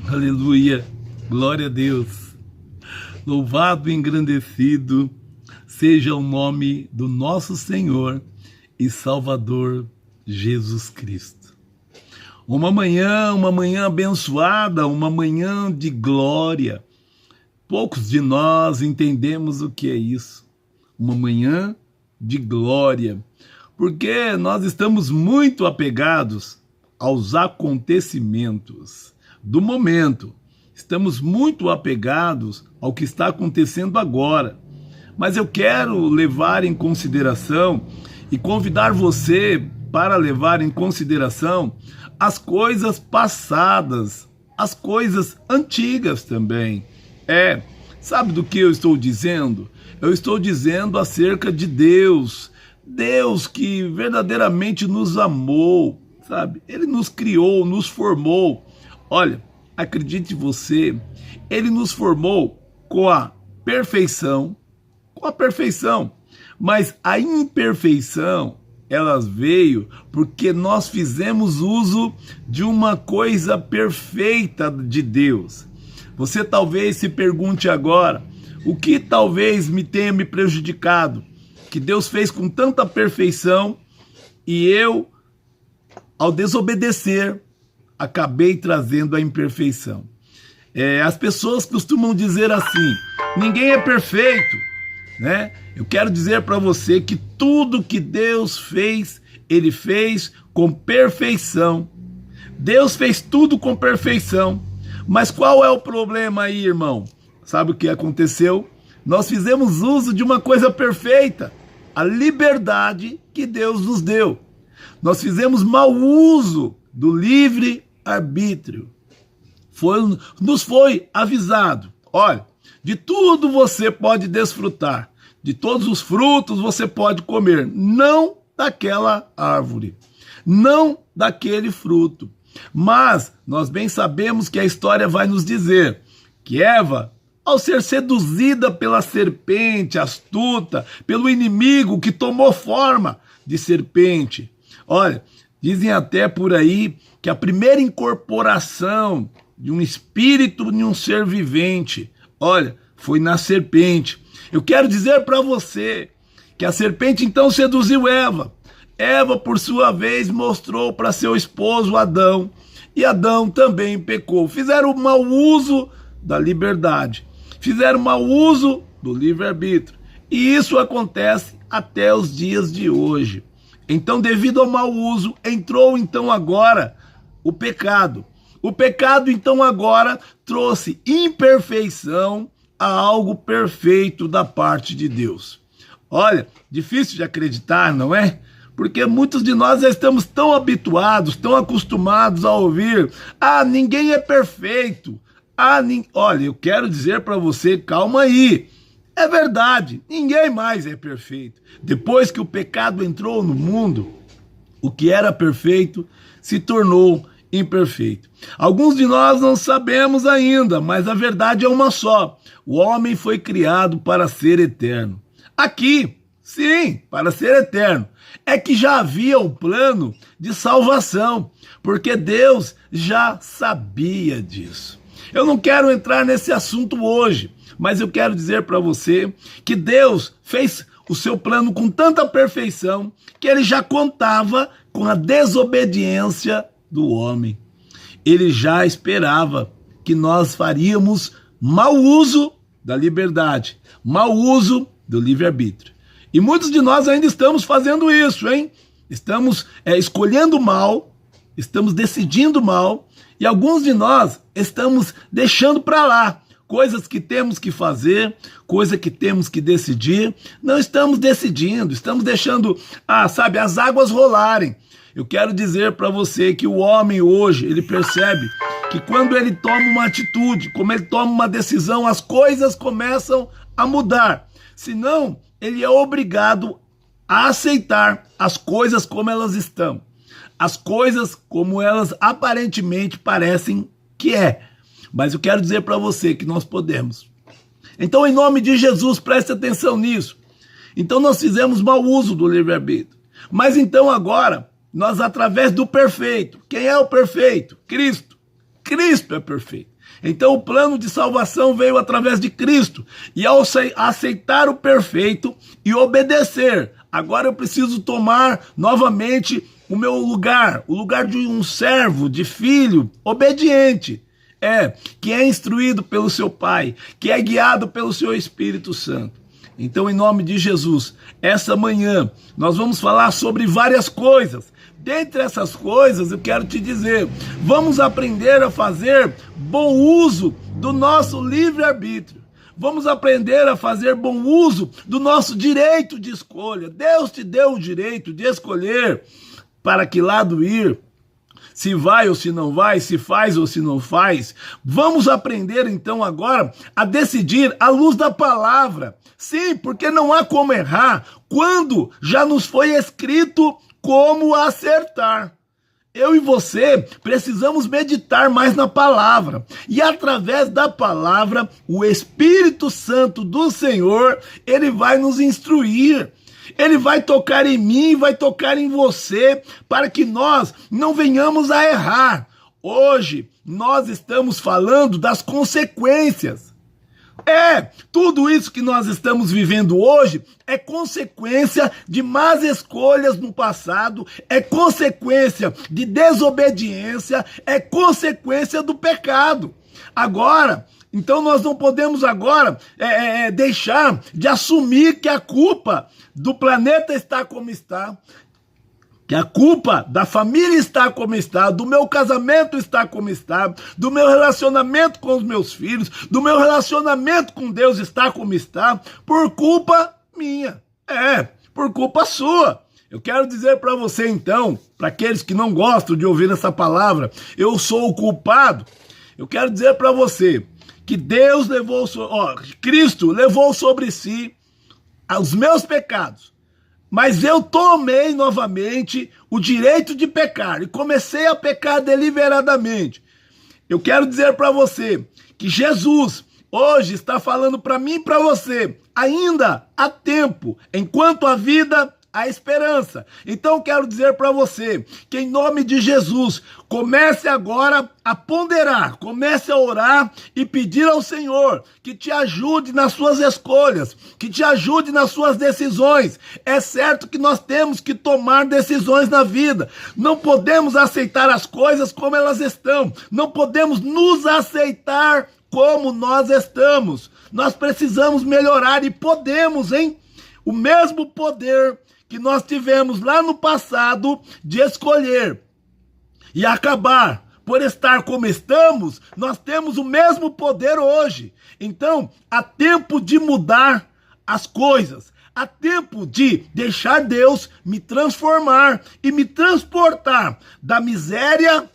Aleluia, glória a Deus. Louvado e engrandecido seja o nome do nosso Senhor e Salvador Jesus Cristo. Uma manhã abençoada, uma manhã de glória. Poucos de nós entendemos o que é isso. Uma manhã de glória, porque nós estamos muito apegados aos acontecimentos do momento. Estamos muito apegados ao que está acontecendo agora. Mas eu quero levar em consideração e convidar você para levar em consideração as coisas passadas, as coisas antigas também. Sabe do que eu estou dizendo? Eu estou dizendo acerca de Deus. Deus que verdadeiramente nos amou, sabe? Ele nos criou, nos formou. Olha, acredite você, Ele nos formou com a perfeição, mas a imperfeição, ela veio porque nós fizemos uso de uma coisa perfeita de Deus. Você talvez se pergunte agora, o que talvez me tenha me prejudicado? Que Deus fez com tanta perfeição e eu, ao desobedecer, acabei trazendo a imperfeição. As pessoas costumam dizer assim, ninguém é perfeito, né? Eu quero dizer para você que tudo que Deus fez, Ele fez com perfeição. Deus fez tudo com perfeição. Mas qual é o problema aí, irmão? Sabe o que aconteceu? Nós fizemos uso de uma coisa perfeita, a liberdade que Deus nos deu. Nós fizemos mau uso do livre-arbítrio. Nos foi avisado, olha, de tudo você pode desfrutar, de todos os frutos você pode comer, não daquela árvore, não daquele fruto. Mas nós bem sabemos que a história vai nos dizer que Eva, ao ser seduzida pela serpente astuta, pelo inimigo que tomou forma de serpente, olha, dizem até por aí que a primeira incorporação de um espírito em um ser vivente, olha, foi na serpente. Eu quero dizer para você que a serpente então seduziu Eva. Eva, por sua vez, mostrou para seu esposo Adão, e Adão também pecou. Fizeram mau uso da liberdade, fizeram mau uso do livre-arbítrio, e isso acontece até os dias de hoje. Então, devido ao mau uso, entrou então agora o pecado. O pecado então agora trouxe imperfeição a algo perfeito da parte de Deus. Olha, difícil de acreditar, não é? Porque muitos de nós já estamos tão habituados, tão acostumados a ouvir, ninguém é perfeito. Olha, eu quero dizer para você, calma aí. É verdade, ninguém mais é perfeito. Depois que o pecado entrou no mundo, o que era perfeito se tornou imperfeito. Alguns de nós não sabemos ainda, mas a verdade é uma só. O homem foi criado para ser eterno. Aqui, sim, para ser eterno. É que já havia um plano de salvação, porque Deus já sabia disso. Eu não quero entrar nesse assunto hoje, mas eu quero dizer para você que Deus fez o seu plano com tanta perfeição que ele já contava com a desobediência do homem. Ele já esperava que nós faríamos mau uso da liberdade, mau uso do livre-arbítrio. E muitos de nós ainda estamos fazendo isso, hein? Estamos escolhendo mal, estamos decidindo mal, e alguns de nós estamos deixando para lá coisas que temos que fazer, coisa que temos que decidir. Não estamos decidindo, estamos deixando, as águas rolarem. Eu quero dizer para você que o homem hoje, ele percebe que quando ele toma uma atitude, como ele toma uma decisão, as coisas começam a mudar. Senão, ele é obrigado a aceitar as coisas como elas estão. As coisas como elas aparentemente parecem que é. Mas eu quero dizer para você que nós podemos. Então, em nome de Jesus, preste atenção nisso. Então, nós fizemos mau uso do livre-arbítrio. Mas então agora, nós através do perfeito. Quem é o perfeito? Cristo. Cristo é perfeito. Então o plano de salvação veio através de Cristo. E ao aceitar o perfeito e obedecer, agora eu preciso tomar novamente o meu lugar, o lugar de um servo, de filho, obediente. Que é instruído pelo seu Pai, que é guiado pelo seu Espírito Santo. Então, em nome de Jesus, essa manhã nós vamos falar sobre várias coisas. Dentre essas coisas, eu quero te dizer, vamos aprender a fazer bom uso do nosso livre-arbítrio. Vamos aprender a fazer bom uso do nosso direito de escolha. Deus te deu o direito de escolher para que lado ir, se vai ou se não vai, se faz ou se não faz. Vamos aprender então agora a decidir à luz da palavra. Sim, porque não há como errar quando já nos foi escrito como acertar. Eu e você precisamos meditar mais na palavra. E através da palavra, o Espírito Santo do Senhor, ele vai nos instruir. Ele vai tocar em mim, vai tocar em você, para que nós não venhamos a errar. Hoje, nós estamos falando das consequências. Tudo isso que nós estamos vivendo hoje é consequência de más escolhas no passado, é consequência de desobediência, é consequência do pecado. Agora, então nós não podemos agora deixar de assumir que a culpa do planeta está como está, que a culpa da família está como está, do meu casamento está como está, do meu relacionamento com os meus filhos, do meu relacionamento com Deus está como está, por culpa minha, por culpa sua. Eu quero dizer para você então, para aqueles que não gostam de ouvir essa palavra, eu sou o culpado, eu quero dizer para você que Deus Cristo levou sobre si os meus pecados, mas eu tomei novamente o direito de pecar e comecei a pecar deliberadamente. Eu quero dizer para você que Jesus hoje está falando para mim e para você, ainda há tempo, enquanto há vida, há esperança. Então eu quero dizer para você que em nome de Jesus, comece agora a ponderar, comece a orar e pedir ao Senhor que te ajude nas suas escolhas, que te ajude nas suas decisões. É certo que nós temos que tomar decisões na vida. Não podemos aceitar as coisas como elas estão. Não podemos nos aceitar como nós estamos. Nós precisamos melhorar e podemos, o mesmo poder que nós tivemos lá no passado de escolher e acabar por estar como estamos, nós temos o mesmo poder hoje. Então, há tempo de mudar as coisas. Há tempo de deixar Deus me transformar e me transportar da miséria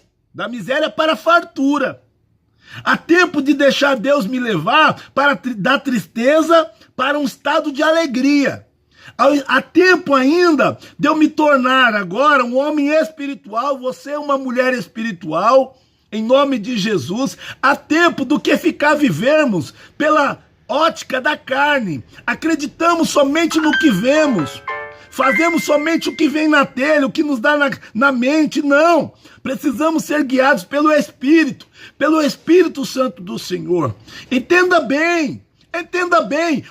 para a fartura. Há tempo de deixar Deus me levar da tristeza para um estado de alegria. Há tempo ainda de eu me tornar agora um homem espiritual, você uma mulher espiritual, em nome de Jesus. Há tempo do que vivermos pela ótica da carne. Acreditamos somente no que vemos. Fazemos somente o que vem na telha, o que nos dá na mente. Não. Precisamos ser guiados pelo Espírito Santo do Senhor. Entenda bem,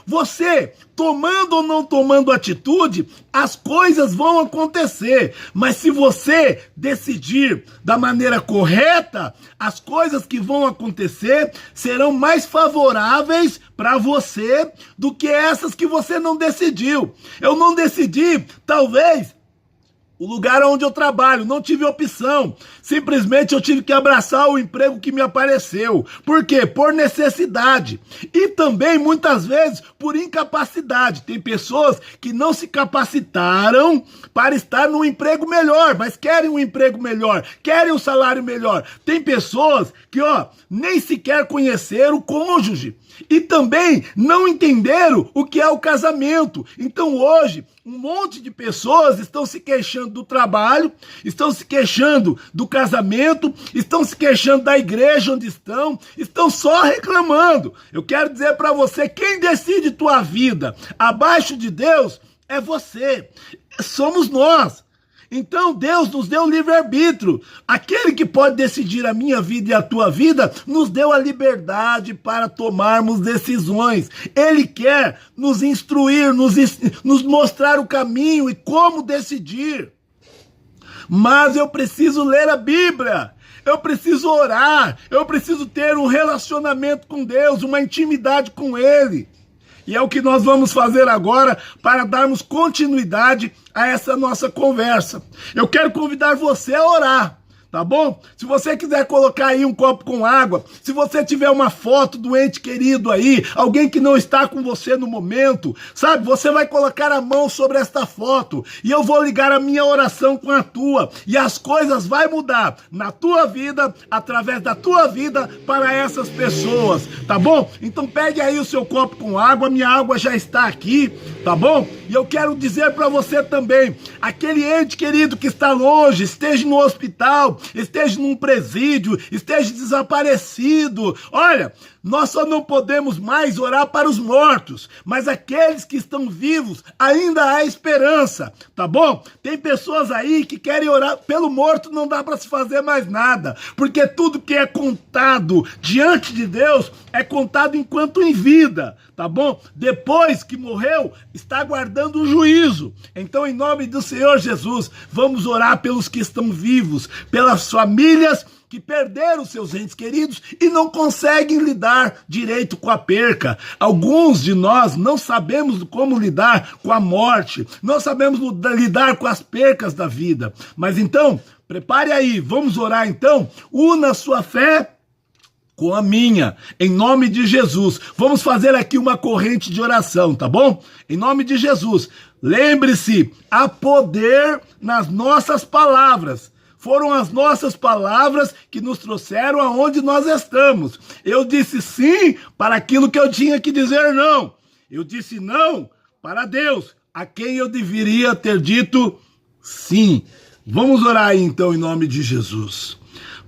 você tomando ou não tomando atitude, as coisas vão acontecer. Mas se você decidir da maneira correta, as coisas que vão acontecer serão mais favoráveis para você do que essas que você não decidiu. Eu não decidi, talvez, o lugar onde eu trabalho, não tive opção. Simplesmente eu tive que abraçar o emprego que me apareceu. Por quê? Por necessidade. E também, muitas vezes, por incapacidade. Tem pessoas que não se capacitaram para estar num emprego melhor, mas querem um emprego melhor, querem um salário melhor. Tem pessoas que, nem sequer conheceram o cônjuge. E também não entenderam o que é o casamento. Então hoje, um monte de pessoas estão se queixando do trabalho, estão se queixando do casamento, estão se queixando da igreja onde estão só reclamando. Eu quero dizer para você, quem decide tua vida abaixo de Deus é você, somos nós. Então Deus nos deu livre-arbítrio. Aquele que pode decidir a minha vida e a tua vida, nos deu a liberdade para tomarmos decisões. Ele quer nos instruir, nos mostrar o caminho e como decidir. Mas eu preciso ler a Bíblia. Eu preciso orar, eu preciso ter um relacionamento com Deus, uma intimidade com Ele. E é o que nós vamos fazer agora para darmos continuidade a essa nossa conversa. Eu quero convidar você a orar. Tá bom? Se você quiser colocar aí um copo com água, se você tiver uma foto do ente querido aí, alguém que não está com você no momento, sabe? Você vai colocar a mão sobre esta foto e eu vou ligar a minha oração com a tua e as coisas vão mudar na tua vida, através da tua vida para essas pessoas, tá bom? Então pegue aí o seu copo com água, minha água já está aqui, tá bom? E eu quero dizer para você também, aquele ente querido que está longe, esteja no hospital, esteja num presídio, esteja desaparecido. Olha, nós só não podemos mais orar para os mortos, mas aqueles que estão vivos, ainda há esperança, tá bom? Tem pessoas aí que querem orar pelo morto, não dá para se fazer mais nada, porque tudo que é contado diante de Deus é contado enquanto em vida, tá bom? Depois que morreu, está aguardando o juízo. Então, em nome do Senhor Jesus, vamos orar pelos que estão vivos, pelas famílias que perderam seus entes queridos e não conseguem lidar direito com a perca. Alguns de nós não sabemos como lidar com a morte, não sabemos lidar com as percas da vida. Mas então, prepare aí, vamos orar então, una a sua fé com a minha, em nome de Jesus. Vamos fazer aqui uma corrente de oração, tá bom? Em nome de Jesus. Lembre-se, há poder nas nossas palavras. Foram as nossas palavras que nos trouxeram aonde nós estamos. Eu disse sim para aquilo que eu tinha que dizer não. Eu disse não para Deus, a quem eu deveria ter dito sim. Vamos orar aí, então, em nome de Jesus.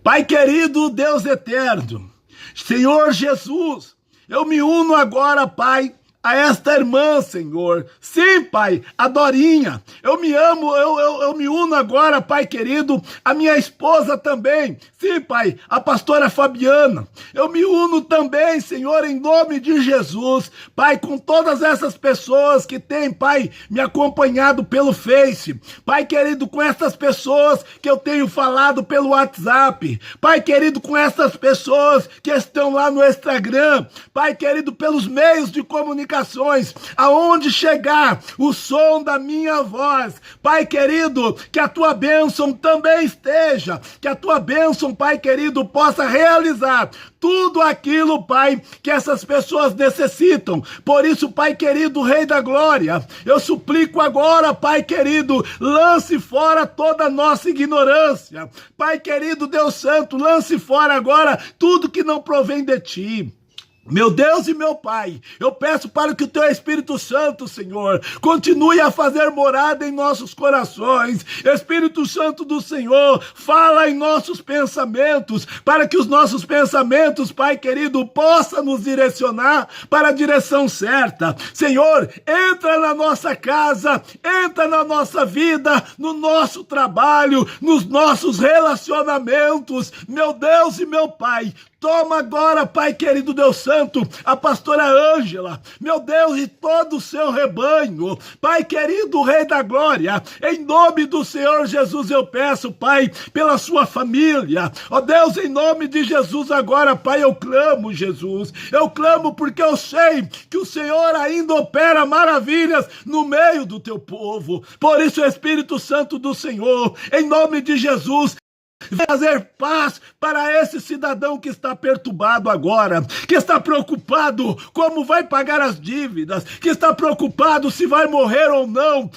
Pai querido, Deus eterno, Senhor Jesus, eu me uno agora, Pai, a esta irmã, Senhor. Sim, Pai, a Dorinha. Eu me amo, eu me uno agora, Pai querido, a minha esposa também. Sim, Pai, a pastora Fabiana. Eu me uno também, Senhor, em nome de Jesus. Pai, com todas essas pessoas que têm, Pai, me acompanhado pelo Face. Pai querido, com essas pessoas que eu tenho falado pelo WhatsApp. Pai querido, com essas pessoas que estão lá no Instagram. Pai querido, pelos meios de comunicação, aonde chegar o som da minha voz. Pai querido, que a tua bênção também esteja, que a tua bênção, Pai querido, possa realizar tudo aquilo, Pai, que essas pessoas necessitam. Por isso, Pai querido, Rei da Glória, eu suplico agora, Pai querido, lance fora toda a nossa ignorância. Pai querido, Deus Santo, lance fora agora tudo que não provém de Ti. Meu Deus e meu Pai, eu peço para que o Teu Espírito Santo, Senhor, continue a fazer morada em nossos corações. Espírito Santo do Senhor, fala em nossos pensamentos, para que os nossos pensamentos, Pai querido, possa nos direcionar para a direção certa. Senhor, entra na nossa casa, entra na nossa vida, no nosso trabalho, nos nossos relacionamentos. Meu Deus e meu Pai, toma agora, Pai querido Deus Santo, a pastora Ângela, meu Deus, e todo o seu rebanho. Pai querido, Rei da Glória, em nome do Senhor Jesus eu peço, Pai, pela sua família. Ó Deus, em nome de Jesus agora, Pai, eu clamo, Jesus. Eu clamo porque eu sei que o Senhor ainda opera maravilhas no meio do teu povo. Por isso, Espírito Santo do Senhor, em nome de Jesus, trazer paz para esse cidadão que está perturbado agora, que está preocupado como vai pagar as dívidas, que está preocupado se vai morrer ou não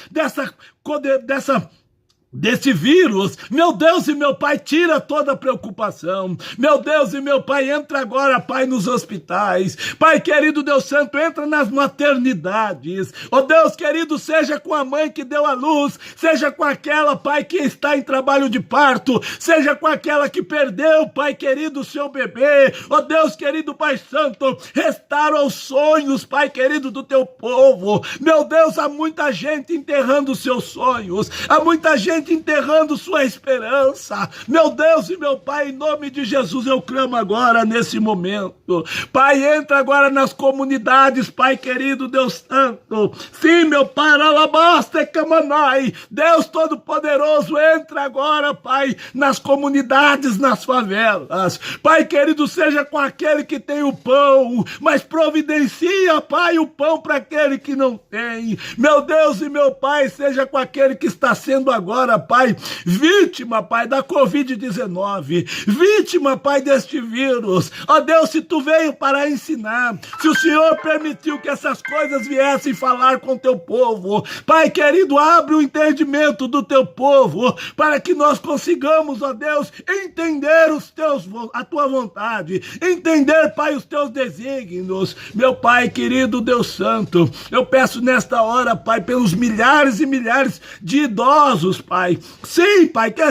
desse vírus. Meu Deus e meu Pai, tira toda a preocupação. Meu Deus e meu Pai, entra agora, Pai, nos hospitais. Pai querido Deus Santo, entra nas maternidades. Ó Deus querido, seja com a mãe que deu a luz, seja com aquela, Pai, que está em trabalho de parto, seja com aquela que perdeu, Pai querido, o seu bebê. Ó Deus querido, Pai Santo, restaura os sonhos, Pai querido, do teu povo. Meu Deus, há muita gente enterrando os seus sonhos, há muita gente simplesmente enterrando sua esperança. Meu Deus e meu Pai, em nome de Jesus, eu clamo agora nesse momento. Pai, entra agora nas comunidades, Pai querido, Deus Santo. Sim, meu Pai, alabasta camanai. Deus Todo-Poderoso, entra agora, Pai, nas comunidades, nas favelas. Pai querido, seja com aquele que tem o pão, mas providencia, Pai, o pão para aquele que não tem. Meu Deus e meu Pai, seja com aquele que está sendo agora, Pai, vítima, Pai, da Covid-19, vítima, Pai, deste vírus. Ó Deus, se tu veio para ensinar, se o Senhor permitiu que essas coisas viessem falar com teu povo, Pai querido, abre o entendimento do teu povo, para que nós consigamos, ó Deus, entender a tua vontade, entender, Pai, os teus desígnios. Meu Pai querido, Deus Santo, eu peço nesta hora, Pai, pelos milhares e milhares de idosos, Pai. Sim, Pai, que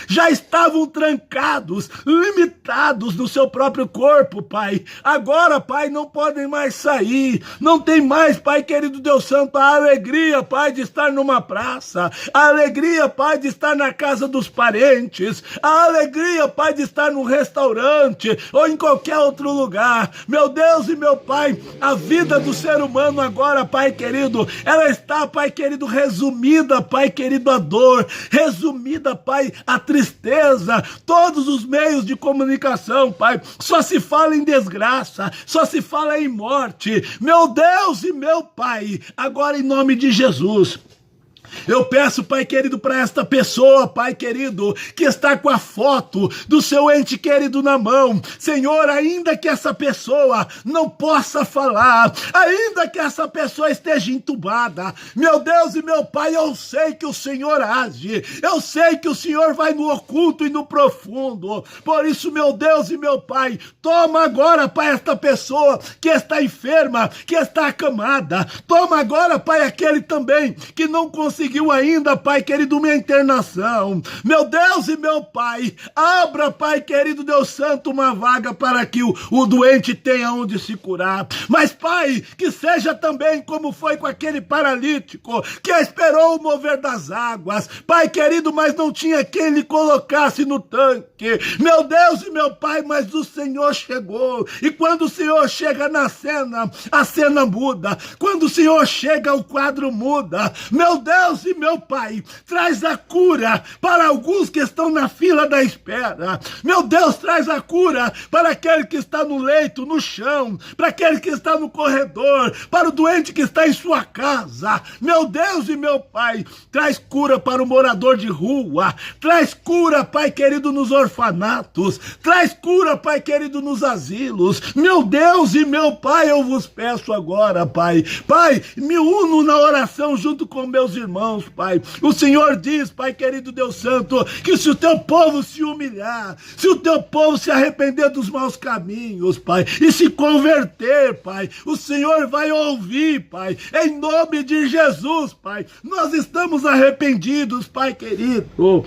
já estavam trancados, limitados no seu próprio corpo, Pai. Agora, Pai, não podem mais sair, não tem mais, Pai querido, Deus Santo, a alegria, Pai, de estar numa praça, a alegria, Pai, de estar na casa dos parentes, a alegria, Pai, de estar num restaurante ou em qualquer outro lugar. Meu Deus e meu Pai, a vida do ser humano agora, Pai querido, ela está, Pai querido, resumida, Pai querido, a dor, resumida, Pai, a tristeza. Todos os meios de comunicação, Pai, só se fala em desgraça, só se fala em morte. Meu Deus e meu Pai, agora em nome de Jesus, eu peço, Pai querido, para esta pessoa, Pai querido, que está com a foto do seu ente querido na mão. Senhor, ainda que essa pessoa não possa falar, ainda que essa pessoa esteja entubada, meu Deus e meu Pai, eu sei que o Senhor age, eu sei que o Senhor vai no oculto e no profundo. Por isso, meu Deus e meu Pai, toma agora, Pai, esta pessoa que está enferma, que está acamada. Toma agora, Pai, aquele também que não conseguiu ainda, Pai querido, uma internação. Meu Deus e meu Pai, abra, Pai querido, Deus Santo, uma vaga para que o doente tenha onde se curar. Mas, Pai, que seja também como foi com aquele paralítico que esperou o mover das águas, Pai querido, mas não tinha quem lhe colocasse no tanque. Meu Deus e meu Pai, mas o Senhor chegou, e quando o Senhor chega na cena, a cena muda. Quando o Senhor chega, o quadro muda. Meu Deus e meu Pai, traz a cura para alguns que estão na fila da espera. Meu Deus, traz a cura para aquele que está no leito, no chão, para aquele que está no corredor, para o doente que está em sua casa. Meu Deus e meu Pai, traz cura para o morador de rua, traz cura, Pai querido, nos orfanatos, traz cura, Pai querido, nos asilos. Meu Deus e meu Pai, eu vos peço agora, Pai, me uno na oração junto com meus irmãos, Pai. O Senhor diz, Pai querido, Deus Santo, que se o teu povo se humilhar, se o teu povo se arrepender dos maus caminhos, Pai, e se converter, Pai, o Senhor vai ouvir, Pai, em nome de Jesus, Pai. Nós estamos arrependidos, Pai querido.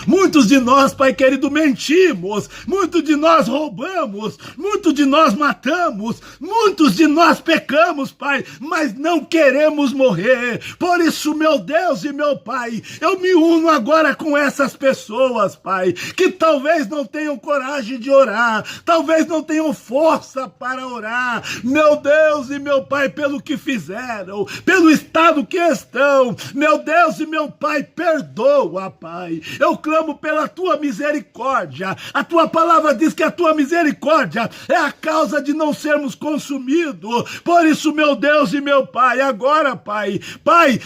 Muitos de nós, Pai querido, mentimos, muitos de nós roubamos, muitos de nós matamos, muitos de nós pecamos, Pai, mas não queremos morrer. Por isso, meu Deus e meu Pai, eu me uno agora com essas pessoas, Pai, que talvez não tenham coragem de orar, talvez não tenham força para orar. Meu Deus e meu Pai, pelo que fizeram, pelo estado que estão, meu Deus e meu Pai, perdoa, Pai. Eu clamo pela tua misericórdia. A tua palavra diz que a tua misericórdia é a causa de não sermos consumidos. Por isso, meu Deus e meu Pai, agora, Pai,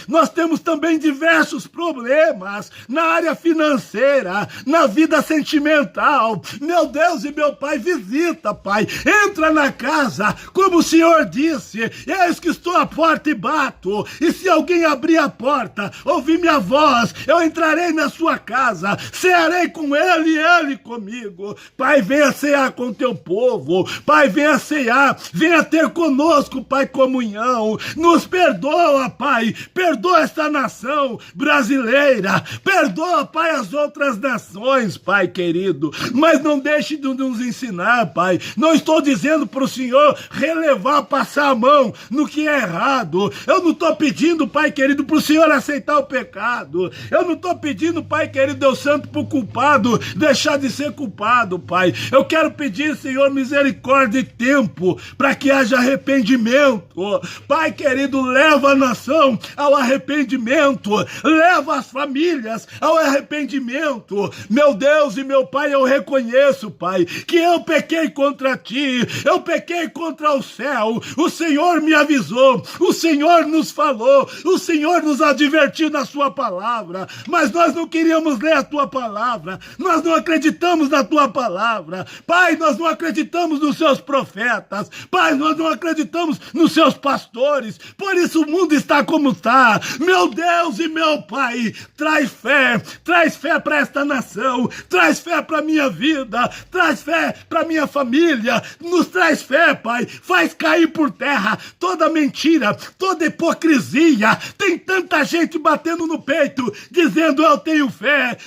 nós temos também diversos problemas na área financeira, na vida sentimental. Meu Deus e meu Pai, visita, Pai, entra na casa, como o Senhor disse, eis que estou à porta e bato, e se alguém abrir a porta, ouvir minha voz, eu entrarei na sua casa casa, cearei com ele e ele comigo. Pai, venha cear com o teu povo. Pai, venha cear, venha ter conosco, Pai, comunhão. Nos perdoa, Pai, perdoa esta nação brasileira, perdoa, Pai, as outras nações, Pai querido, mas não deixe de nos ensinar, Pai. Não estou dizendo para o Senhor relevar, passar a mão no que é errado. Eu não estou pedindo, Pai querido, para o Senhor aceitar o pecado. Eu não estou pedindo, Pai querido, Deus Santo, para o culpado deixar de ser culpado, Pai. Eu quero pedir, Senhor, misericórdia e tempo para que haja arrependimento. Pai querido, leva a nação ao arrependimento, leva as famílias ao arrependimento. Meu Deus e meu Pai, eu reconheço, Pai, que eu pequei contra ti, eu pequei contra o céu. O Senhor me avisou, o Senhor nos falou, o Senhor nos advertiu na sua palavra, mas nós não queríamos ler a tua palavra, nós não acreditamos na tua palavra, Pai, nós não acreditamos nos seus profetas, Pai, nós não acreditamos nos seus pastores, por isso o mundo está como está. Meu Deus e meu Pai, traz fé para esta nação, traz fé para minha vida, traz fé para minha família, nos traz fé, Pai, faz cair por terra toda mentira, toda hipocrisia. Tem tanta gente batendo no peito, dizendo eu tenho fé,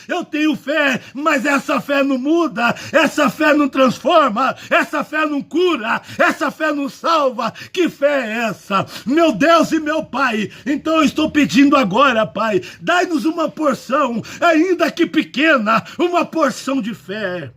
mas essa fé não muda, essa fé não transforma, essa fé não cura, essa fé não salva. Que fé é essa? Meu Deus e meu Pai, então eu estou pedindo agora, Pai, dai-nos uma porção, ainda que pequena, uma porção de fé.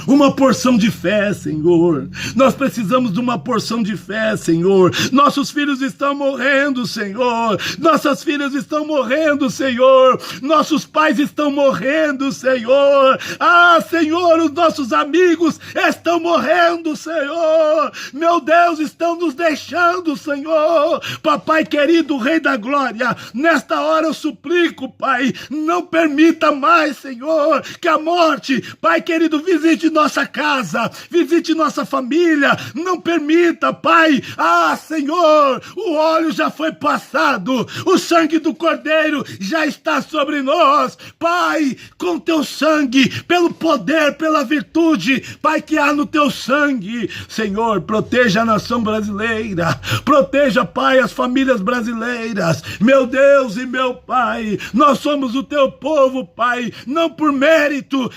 Uma porção de fé, Senhor. Nós precisamos de uma porção de fé, Senhor. Nossos filhos estão morrendo, Senhor. Nossas filhas estão morrendo, Senhor. Nossos pais estão morrendo, Senhor. Ah, Senhor, os nossos amigos estão morrendo, Senhor. Meu Deus, estão nos deixando, Senhor. Papai querido, Rei da Glória, nesta hora eu suplico, Pai, não permita mais, Senhor, que a morte, Pai querido, visite nossa casa, visite nossa família, não permita, Pai. Ah, Senhor, o óleo já foi passado, o sangue do Cordeiro já está sobre nós, Pai, com teu sangue, pelo poder, pela virtude, Pai, que há no teu sangue, Senhor, proteja a nação brasileira, proteja, Pai, as famílias brasileiras, meu Deus e meu Pai, nós somos o teu povo, Pai, não por mérito,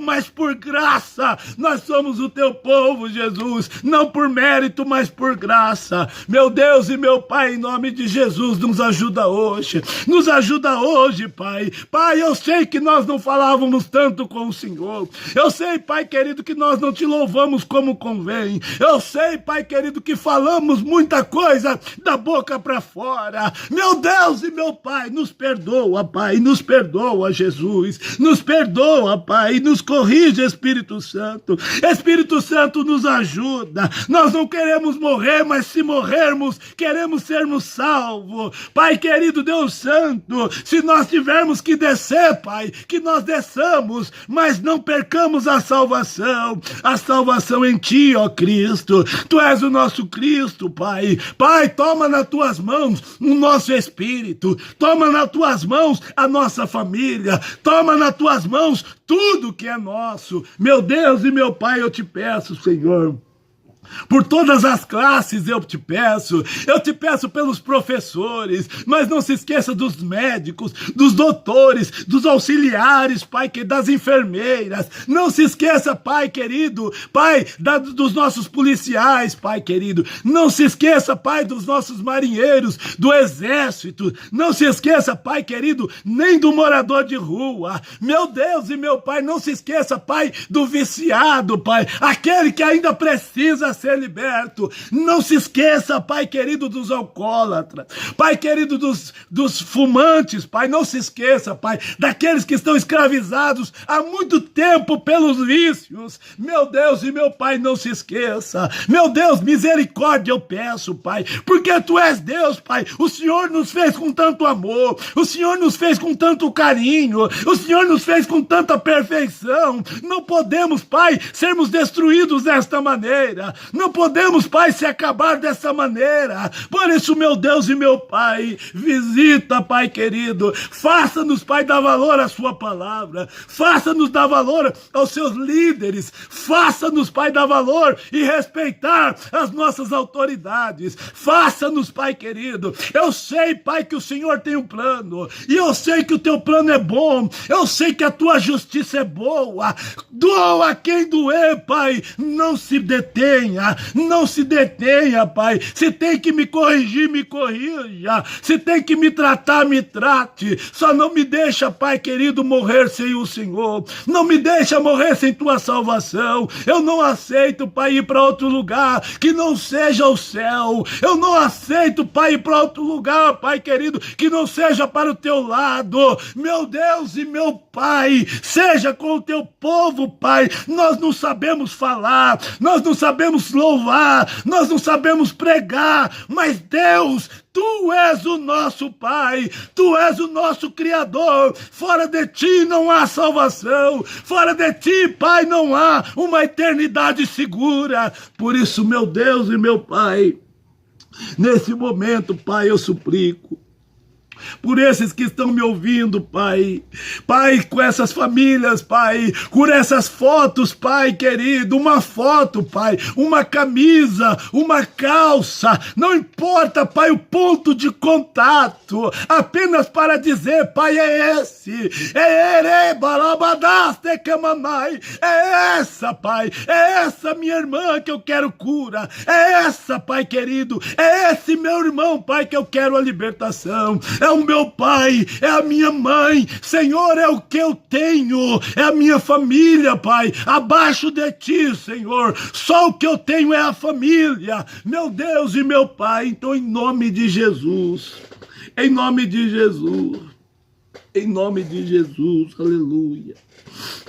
mas por graça. Nós somos o teu povo, Jesus, não por mérito, mas por graça. Meu Deus e meu Pai, em nome de Jesus, nos ajuda hoje, Pai. Pai, eu sei que nós não falávamos tanto com o Senhor, eu sei, Pai querido, que nós não te louvamos como convém, eu sei, Pai querido, que falamos muita coisa da boca para fora. Meu Deus e meu Pai, nos perdoa, Pai, nos perdoa, Jesus, nos perdoa, Pai, nos corrige, Espírito Santo. Espírito Santo, nos ajuda. Nós não queremos morrer, mas se morrermos, queremos sermos salvos. Pai querido, Deus Santo, se nós tivermos que descer, Pai, que nós desçamos, mas não percamos a salvação em Ti, ó Cristo. Tu és o nosso Cristo, Pai. Pai, toma nas Tuas mãos o nosso espírito, toma nas Tuas mãos a nossa família, toma nas Tuas mãos tudo que é nosso. Meu Deus e meu Pai, eu te peço, Senhor, por todas as classes eu te peço pelos professores, mas não se esqueça dos médicos, dos doutores, dos auxiliares, Pai, das enfermeiras, não se esqueça, Pai querido, Pai, dos nossos policiais, Pai querido, não se esqueça, Pai, dos nossos marinheiros, do exército, não se esqueça, Pai querido, nem do morador de rua. Meu Deus e meu Pai, não se esqueça, Pai, do viciado, Pai, aquele que ainda precisa ser liberto. Não se esqueça, Pai querido, dos alcoólatras, Pai querido, dos fumantes, Pai, não se esqueça, Pai, daqueles que estão escravizados há muito tempo pelos vícios. Meu Deus e meu Pai, não se esqueça. Meu Deus, misericórdia eu peço, Pai, porque Tu és Deus, Pai. O Senhor nos fez com tanto amor, o Senhor nos fez com tanto carinho, o Senhor nos fez com tanta perfeição. Não podemos, Pai, sermos destruídos desta maneira. Não podemos, Pai, se acabar dessa maneira. Por isso, meu Deus e meu Pai, visita, Pai querido, faça-nos, Pai, dar valor à sua palavra, faça-nos dar valor aos seus líderes, faça-nos, Pai, dar valor e respeitar as nossas autoridades, faça-nos, Pai querido. Eu sei, Pai, que o Senhor tem um plano, e eu sei que o teu plano é bom, eu sei que a tua justiça é boa. Doa quem doer, Pai, não se detenha, não se detenha, Pai. Se tem que me corrigir, me corrija, se tem que me tratar, me trate, só não me deixa, Pai querido, morrer sem o Senhor, não me deixa morrer sem tua salvação. Eu não aceito, Pai, ir para outro lugar que não seja o céu, eu não aceito, Pai, ir para outro lugar, Pai querido, que não seja para o teu lado. Meu Deus e meu Pai, seja com o teu povo, Pai. Nós não sabemos falar, nós não sabemos louvar, nós não sabemos pregar, mas Deus, Tu és o nosso Pai, Tu és o nosso Criador. Fora de Ti não há salvação, fora de Ti, Pai, não há uma eternidade segura. Por isso, meu Deus e meu Pai, nesse momento, Pai, eu suplico por esses que estão me ouvindo, Pai. Pai, com essas famílias, Pai, por essas fotos, Pai querido, uma foto, Pai, uma camisa, uma calça, não importa, Pai, o ponto de contato, apenas para dizer, Pai, é esse, é essa, Pai, é essa minha irmã que eu quero cura, é essa, Pai querido, é esse meu irmão, Pai, que eu quero a libertação, é o meu pai, é a minha mãe, Senhor, é o que eu tenho, é a minha família, Pai, abaixo de Ti, Senhor, só o que eu tenho é a família, meu Deus e meu Pai. Então, em nome de Jesus, em nome de Jesus, em nome de Jesus, aleluia.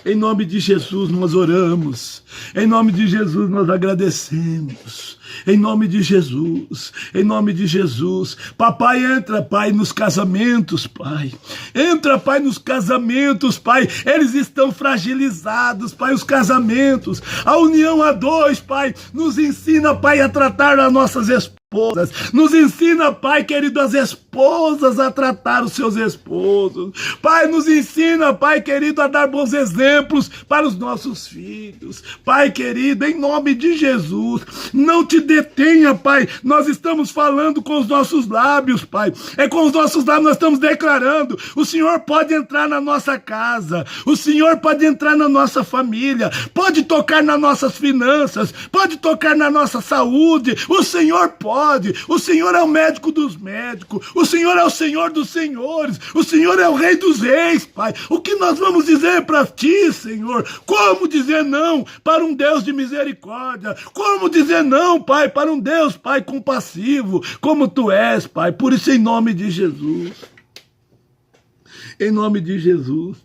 Em nome de Jesus nós oramos, em nome de Jesus nós agradecemos, em nome de Jesus, em nome de Jesus. Papai, entra, Pai, nos casamentos, Pai, entra, Pai, nos casamentos, Pai, eles estão fragilizados, Pai, os casamentos, a união a dois, Pai, nos ensina, Pai, a tratar as nossas esposas, nos ensina, Pai querido, as esposas a tratar os seus esposos, Pai, nos ensina, Pai querido, a dar bons exemplos para os nossos filhos, Pai querido, em nome de Jesus, não te detenha, Pai, nós estamos falando com os nossos lábios, Pai, é com os nossos lábios nós estamos declarando, o Senhor pode entrar na nossa casa, o Senhor pode entrar na nossa família, pode tocar nas nossas finanças, pode tocar na nossa saúde, o Senhor pode. O Senhor é o médico dos médicos, o Senhor é o Senhor dos senhores, o Senhor é o Rei dos reis, Pai. O que nós vamos dizer para Ti, Senhor? Como dizer não para um Deus de misericórdia? Como dizer não, Pai, para um Deus, Pai, compassivo, como Tu és, Pai? Por isso, em nome de Jesus, em nome de Jesus,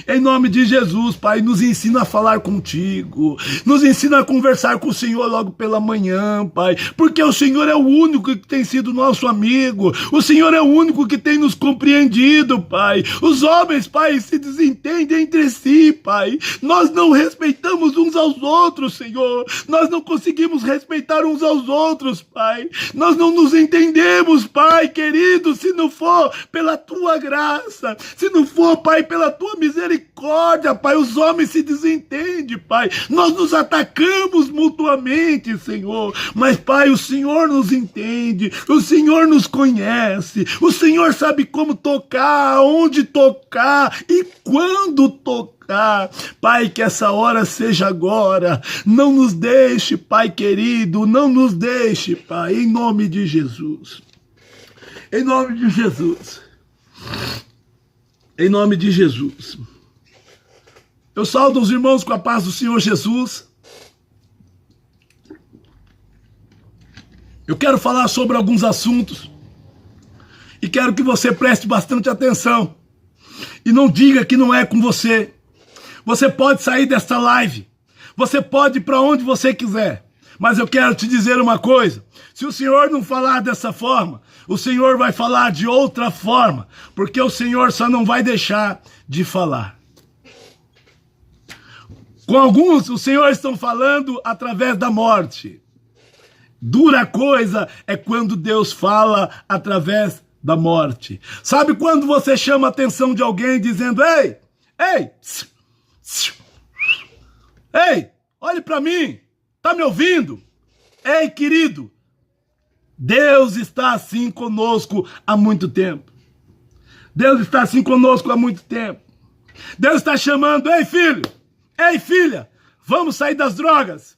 em nome de Jesus, Pai, nos ensina a falar contigo, nos ensina a conversar com o Senhor logo pela manhã, Pai, porque o Senhor é o único que tem sido nosso amigo, o Senhor é o único que tem nos compreendido, Pai. Os homens, Pai, se desentendem entre si, Pai, nós não respeitamos uns aos outros, Senhor, nós não conseguimos respeitar uns aos outros, Pai, nós não nos entendemos, Pai querido, se não for pela Tua graça, se não for, Pai, pela Tua misericórdia, Pai, os homens se desentendem, Pai, nós nos atacamos mutuamente, Senhor, mas, Pai, o Senhor nos entende, o Senhor nos conhece, o Senhor sabe como tocar, onde tocar e quando tocar. Pai, que essa hora seja agora, não nos deixe, Pai querido, não nos deixe, Pai, em nome de Jesus, em nome de Jesus. Em nome de Jesus. Eu saúdo os irmãos com a paz do Senhor Jesus. Eu quero falar sobre alguns assuntos e quero que você preste bastante atenção e não diga que não é com você. Você pode sair desta live, você pode ir para onde você quiser, mas eu quero te dizer uma coisa, se o Senhor não falar dessa forma, o Senhor vai falar de outra forma, porque o Senhor só não vai deixar de falar. Com alguns, o Senhor está falando através da morte. Dura coisa é quando Deus fala através da morte. Sabe quando você chama a atenção de alguém dizendo: ei, ei, ei, olhe para mim, tá me ouvindo? Ei, querido, Deus está assim conosco há muito tempo. Deus está assim conosco há muito tempo. Deus está chamando: ei, filho, ei, filha, vamos sair das drogas.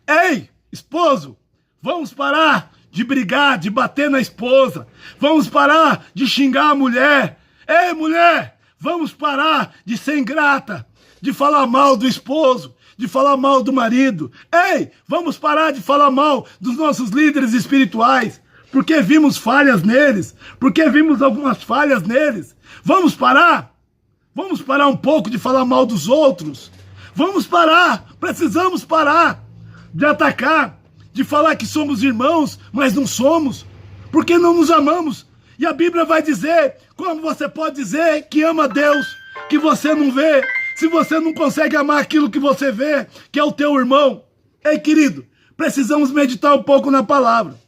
Ei, esposo, vamos parar de brigar, de bater na esposa. Vamos parar de xingar a mulher. Ei, mulher, vamos parar de ser ingrata, de falar mal do esposo, de falar mal do marido. Ei, vamos parar de falar mal dos nossos líderes espirituais, porque vimos falhas neles, porque vimos algumas falhas neles. Vamos parar? Vamos parar um pouco de falar mal dos outros. Vamos parar, precisamos parar de atacar, de falar que somos irmãos, mas não somos, porque não nos amamos. E a Bíblia vai dizer: como você pode dizer que ama Deus, que você não vê, se você não consegue amar aquilo que você vê, que é o teu irmão? Ei, querido, precisamos meditar um pouco na palavra,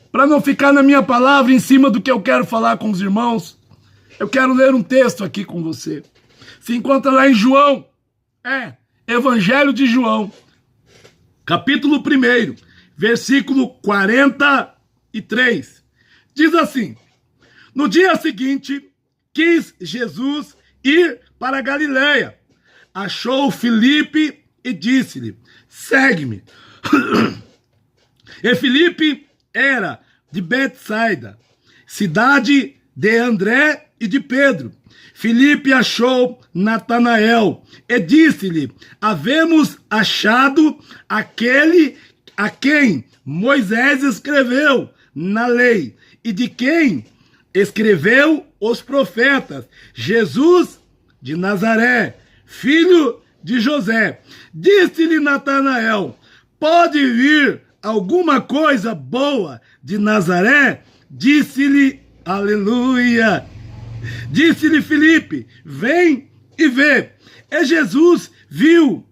para não ficar na minha palavra em cima do que eu quero falar com os irmãos. Eu quero ler um texto aqui com você. Se encontra lá em João, Evangelho de João, capítulo 1, versículo 43. Diz assim: no dia seguinte, quis Jesus ir para a Galileia. Achou Filipe e disse-lhe: segue-me. E Filipe era de Betsaida, cidade de André e de Pedro. Filipe achou Natanael e disse-lhe: havemos achado aquele a quem Moisés escreveu na lei e de quem escreveu os profetas, Jesus de Nazaré, filho de José. Disse-lhe Natanael: pode vir alguma coisa boa de Nazaré? Disse-lhe, aleluia, disse-lhe Filipe: vem e vê. E Jesus viu,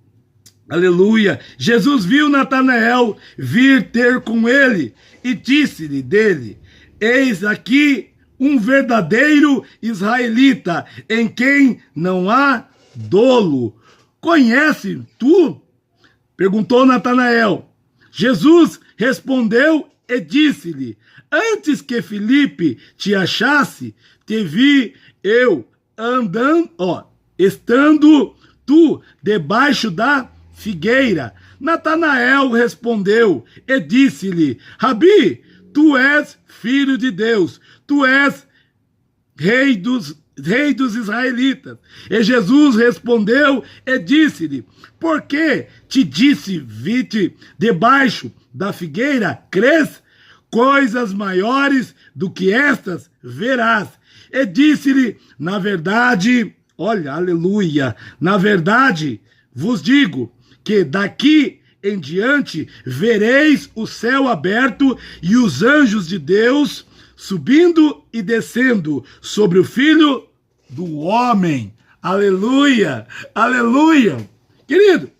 aleluia, Jesus viu Natanael vir ter com ele e disse-lhe dele: eis aqui um verdadeiro israelita, em quem não há dolo. Conhece tu? Perguntou Natanael. Jesus respondeu e disse-lhe: antes que Filipe te achasse, te vi eu andando, estando tu debaixo da figueira. Natanael respondeu e disse-lhe: Rabi, tu és filho de Deus, tu és rei dos israelitas. E Jesus respondeu e disse-lhe: por que te disse, vi-te debaixo da figueira? Crês? Coisas maiores do que estas verás. E disse-lhe: na verdade, olha, aleluia, na verdade vos digo que daqui em diante vereis o céu aberto e os anjos de Deus subindo e descendo sobre o Filho do Homem. Aleluia, aleluia. Querido,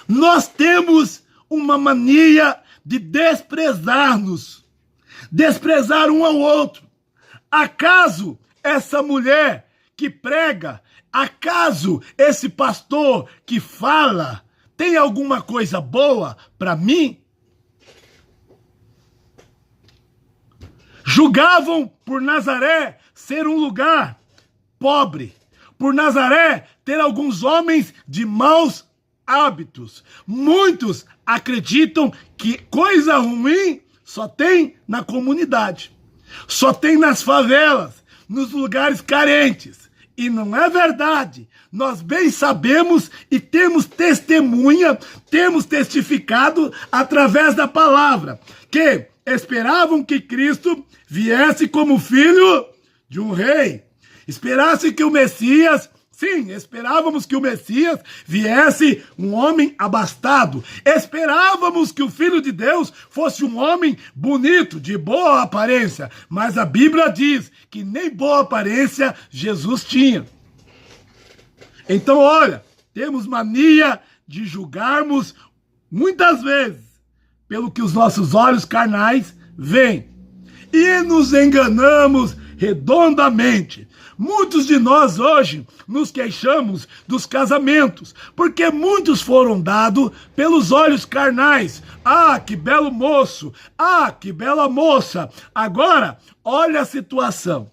nós temos uma mania de desprezar-nos, desprezar um ao outro. Acaso essa mulher que prega, acaso esse pastor que fala, tem alguma coisa boa para mim? Julgavam por Nazaré ser um lugar pobre, por Nazaré ter alguns homens de maus hábitos. Muitos acreditam que coisa ruim só tem na comunidade, só tem nas favelas, nos lugares carentes. E não é verdade. Nós bem sabemos e temos testemunha, temos testificado através da palavra, que esperavam que Cristo viesse como filho de um rei. Esperasse que o Messias, sim, esperávamos que o Messias viesse um homem abastado. Esperávamos que o Filho de Deus fosse um homem bonito, de boa aparência. Mas a Bíblia diz que nem boa aparência Jesus tinha. Então, olha, temos mania de julgarmos muitas vezes pelo que os nossos olhos carnais veem e nos enganamos redondamente. Muitos de nós hoje nos queixamos dos casamentos, porque muitos foram dados pelos olhos carnais. Ah, que belo moço! Ah, que bela moça! Agora, olha a situação.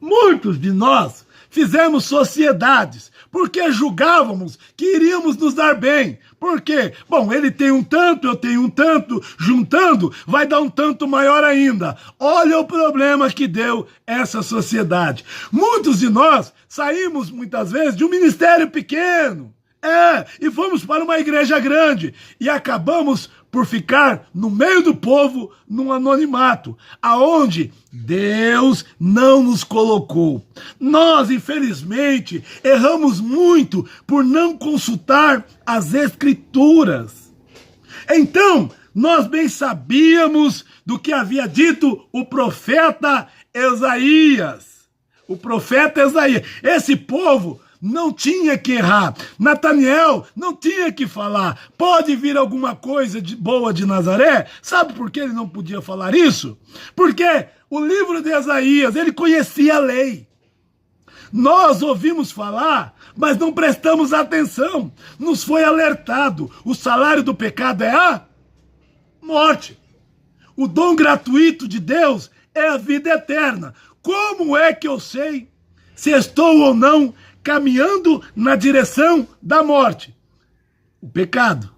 Muitos de nós fizemos sociedades porque julgávamos que iríamos nos dar bem. Por quê? Bom, ele tem um tanto, eu tenho um tanto, juntando vai dar um tanto maior ainda. Olha o problema que deu essa sociedade. Muitos de nós saímos muitas vezes de um ministério pequeno, e fomos para uma igreja grande e acabamos por ficar no meio do povo num anonimato, aonde Deus não nos colocou. Nós, infelizmente, erramos muito por não consultar as Escrituras. Então, nós bem sabíamos do que havia dito o profeta Esaías. O profeta Esaías. Esse povo não tinha que errar. Nataniel não tinha que falar. Pode vir alguma coisa boa de Nazaré? Sabe por que ele não podia falar isso? Porque o livro de Esaías, ele conhecia a lei. Nós ouvimos falar, mas não prestamos atenção. Nos foi alertado. O salário do pecado é a morte. O dom gratuito de Deus é a vida eterna. Como é que eu sei se estou ou não caminhando na direção da morte? O pecado.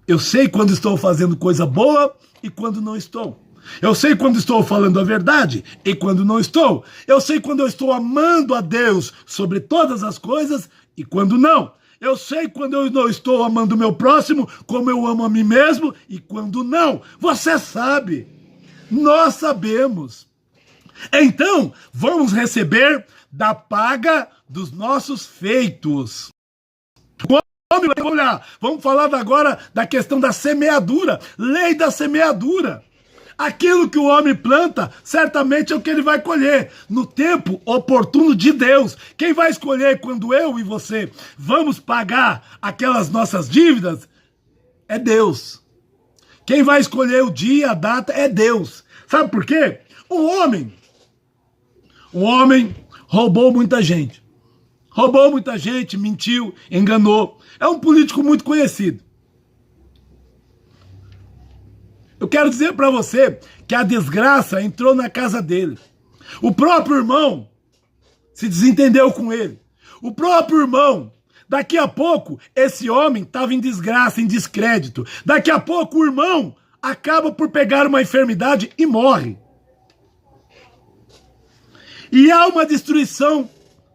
Eu sei quando estou fazendo coisa boa e quando não estou. Eu sei quando estou falando a verdade e quando não estou. Eu sei quando eu estou amando a Deus sobre todas as coisas e quando não. Eu sei quando eu não estou amando o meu próximo como eu amo a mim mesmo e quando não. Você sabe. Nós sabemos. Então, vamos receber da paga dos nossos feitos. Vamos falar agora da questão da semeadura, lei da semeadura. Aquilo que o homem planta, certamente é o que ele vai colher, no tempo oportuno de Deus. Quem vai escolher quando eu e você vamos pagar aquelas nossas dívidas é Deus. Quem vai escolher o dia, a data é Deus. Sabe por quê? Um homem roubou muita gente. Roubou muita gente, mentiu, enganou. É um político muito conhecido. Eu quero dizer para você que a desgraça entrou na casa dele. O próprio irmão se desentendeu com ele. O próprio irmão, daqui a pouco, esse homem estava em desgraça, em descrédito. Daqui a pouco o irmão acaba por pegar uma enfermidade e morre. E há uma destruição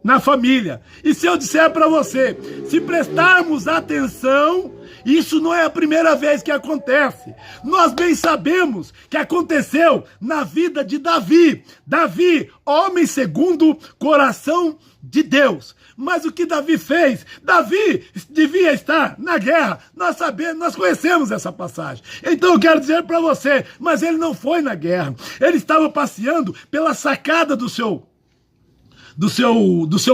na família. E se eu disser para você, se prestarmos atenção, isso não é a primeira vez que acontece. Nós bem sabemos que aconteceu na vida de Davi. Davi, homem segundo o coração de Deus. Mas o que Davi fez? Davi devia estar na guerra. Nós sabemos, nós conhecemos essa passagem. Então eu quero dizer para você, mas ele não foi na guerra. Ele estava passeando pela sacada do seu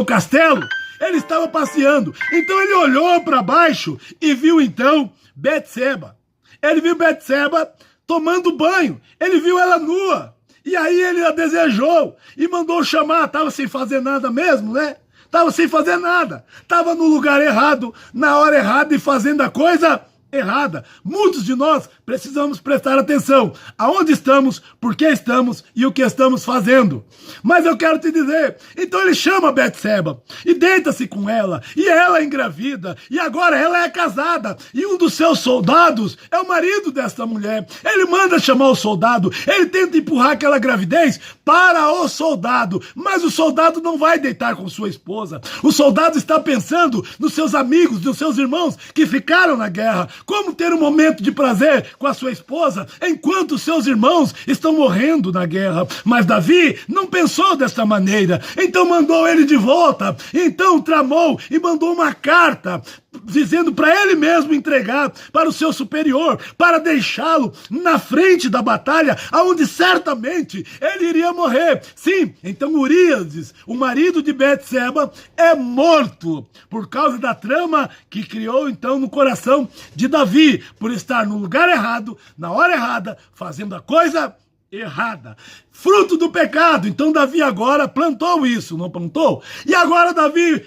castelo. Ele estava passeando. Então ele olhou para baixo e viu então Betseba. Ele viu Betseba tomando banho. Ele viu ela nua. E aí ele a desejou e mandou chamar. Estava sem fazer nada mesmo, né? Estava sem fazer nada. Estava no lugar errado, na hora errada e fazendo a coisa errada. Muitos de nós precisamos prestar atenção aonde estamos, por que estamos e o que estamos fazendo. Mas eu quero te dizer, então ele chama Betseba e deita-se com ela, e ela é engravida, e agora ela é casada, e um dos seus soldados é o marido desta mulher. Ele manda chamar o soldado, ele tenta empurrar aquela gravidez para o soldado, mas o soldado não vai deitar com sua esposa. O soldado está pensando nos seus amigos, nos seus irmãos que ficaram na guerra. Como ter um momento de prazer com a sua esposa enquanto seus irmãos estão morrendo na guerra? Mas Davi não pensou desta maneira, então mandou ele de volta, então tramou e mandou uma carta dizendo para ele mesmo entregar para o seu superior, para deixá-lo na frente da batalha, aonde certamente ele iria morrer. Sim, então Urias, o marido de Betseba, é morto por causa da trama que criou então no coração de Davi, por estar no lugar errado, na hora errada, fazendo a coisa errada. Fruto do pecado. Então Davi agora plantou isso, não plantou? E agora Davi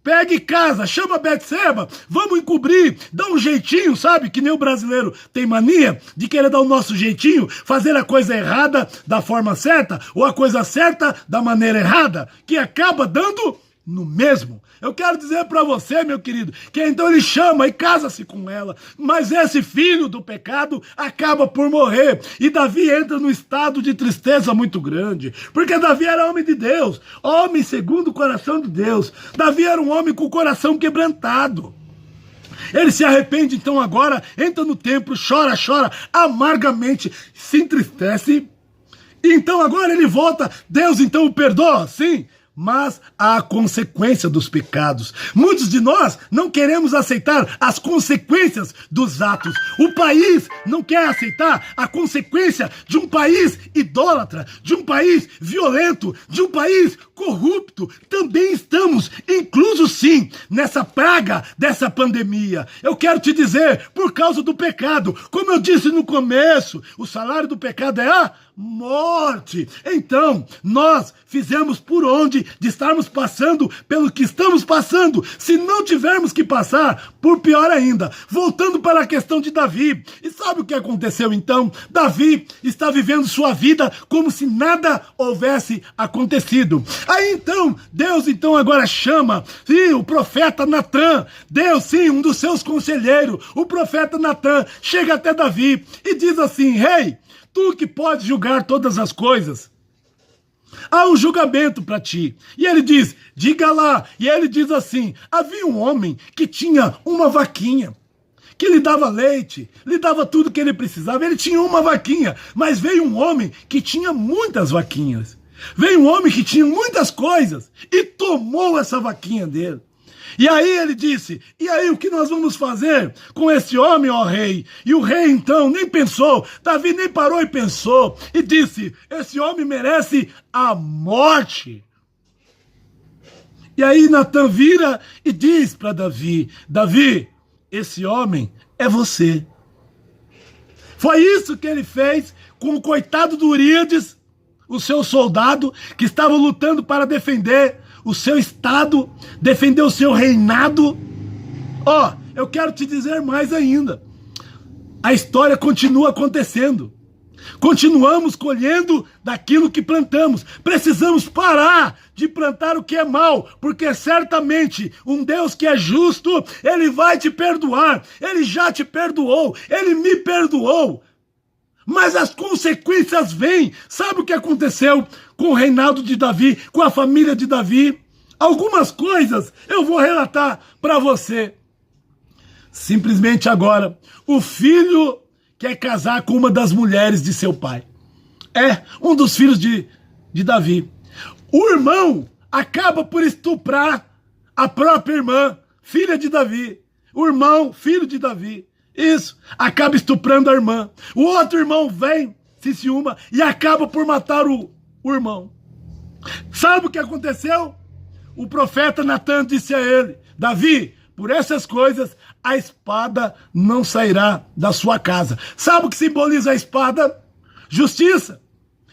pega e casa, chama Betseba, vamos encobrir, dá um jeitinho, sabe? Que nem o brasileiro tem mania de querer dar o nosso jeitinho, fazer a coisa errada da forma certa, ou a coisa certa da maneira errada, que acaba dando no mesmo. Eu quero dizer para você, meu querido, que então ele chama e casa-se com ela, mas esse filho do pecado acaba por morrer, e Davi entra num estado de tristeza muito grande, porque Davi era homem de Deus, homem segundo o coração de Deus. Davi era um homem com o coração quebrantado. Ele se arrepende então agora, entra no templo, chora amargamente, se entristece, e então agora ele volta. Deus então o perdoa, sim, mas há a consequência dos pecados. Muitos de nós não queremos aceitar as consequências dos atos. O país não quer aceitar a consequência de um país idólatra, de um país violento, de um país corrupto. Também estamos inclusos, sim, nessa praga dessa pandemia. Eu quero te dizer, por causa do pecado, como eu disse no começo, o salário do pecado é a morte. Então, nós fizemos por onde de estarmos passando pelo que estamos passando, se não tivermos que passar, por pior ainda. Voltando para a questão de Davi, e sabe o que aconteceu então? Davi está vivendo sua vida como se nada houvesse acontecido. Aí então, Deus então agora chama, sim, o profeta Natã. Deus, sim, um dos seus conselheiros, o profeta Natã, chega até Davi e diz assim: rei, tu que podes julgar todas as coisas, há um julgamento para ti. E ele diz, diga lá. E ele diz assim, havia um homem que tinha uma vaquinha, que lhe dava leite, lhe dava tudo que ele precisava. Ele tinha uma vaquinha, mas veio um homem que tinha muitas vaquinhas. Veio um homem que tinha muitas coisas e tomou essa vaquinha dele. E aí ele disse, e aí o que nós vamos fazer com esse homem, ó rei? E o rei então nem pensou, Davi nem parou e pensou, e disse, esse homem merece a morte. E aí Natã vira e diz para Davi, Davi, esse homem é você. Foi isso que ele fez com o coitado do Urias, o seu soldado, que estava lutando para defender o seu estado, defender o seu reinado. Ó, eu quero te dizer mais ainda. A história continua acontecendo. Continuamos colhendo daquilo que plantamos. Precisamos parar de plantar o que é mal, porque certamente um Deus que é justo, ele vai te perdoar. Ele já te perdoou, ele me perdoou. Mas as consequências vêm. Sabe o que aconteceu com o reinado de Davi, com a família de Davi? Algumas coisas eu vou relatar para você. Simplesmente agora, o filho quer casar com uma das mulheres de seu pai. É, um dos filhos de Davi. O irmão acaba por estuprar a própria irmã, filha de Davi. O irmão, filho de Davi. Isso, acaba estuprando a irmã. O outro irmão vem, se ciúma e acaba por matar o irmão. Sabe o que aconteceu? O profeta Natã disse a ele, Davi, por essas coisas a espada não sairá da sua casa. Sabe o que simboliza a espada? Justiça.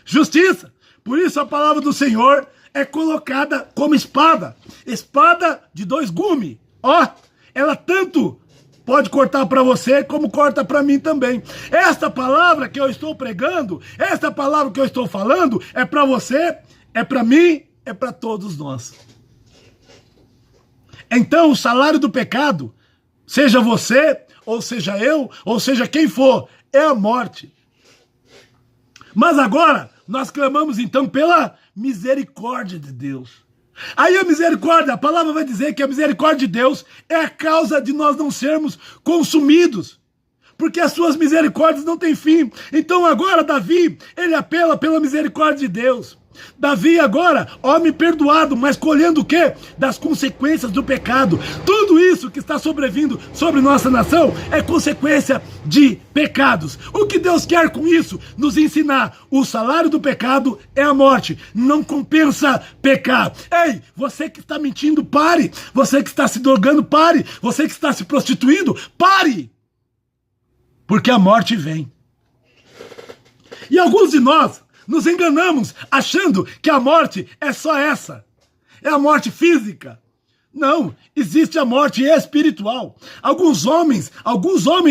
Justiça. Por isso a palavra do Senhor é colocada como espada. Espada de dois gumes. Ó, ela tanto pode cortar para você, como corta para mim também. Esta palavra que eu estou pregando, esta palavra que eu estou falando, é para você, é para mim, é para todos nós. Então, o salário do pecado, seja você, ou seja eu, ou seja quem for, é a morte. Mas agora, nós clamamos então pela misericórdia de Deus. Aí a misericórdia, a palavra vai dizer que a misericórdia de Deus é a causa de nós não sermos consumidos, porque as suas misericórdias não têm fim. Então agora Davi, ele apela pela misericórdia de Deus. Davi agora, homem perdoado, mas colhendo o quê? Das consequências do pecado. Tudo isso que está sobrevindo sobre nossa nação é consequência de pecados. O que Deus quer com isso? Nos ensinar. O salário do pecado é a morte. Não compensa pecar. Ei, você que está mentindo, pare. Você que está se drogando, pare. Você que está se prostituindo, pare. Porque a morte vem. E alguns de nós nos enganamos achando que a morte é só essa. É a morte física. Não, existe a morte espiritual. Alguns homens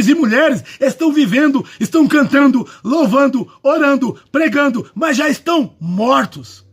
e mulheres estão vivendo, estão cantando, louvando, orando, pregando, mas já estão mortos.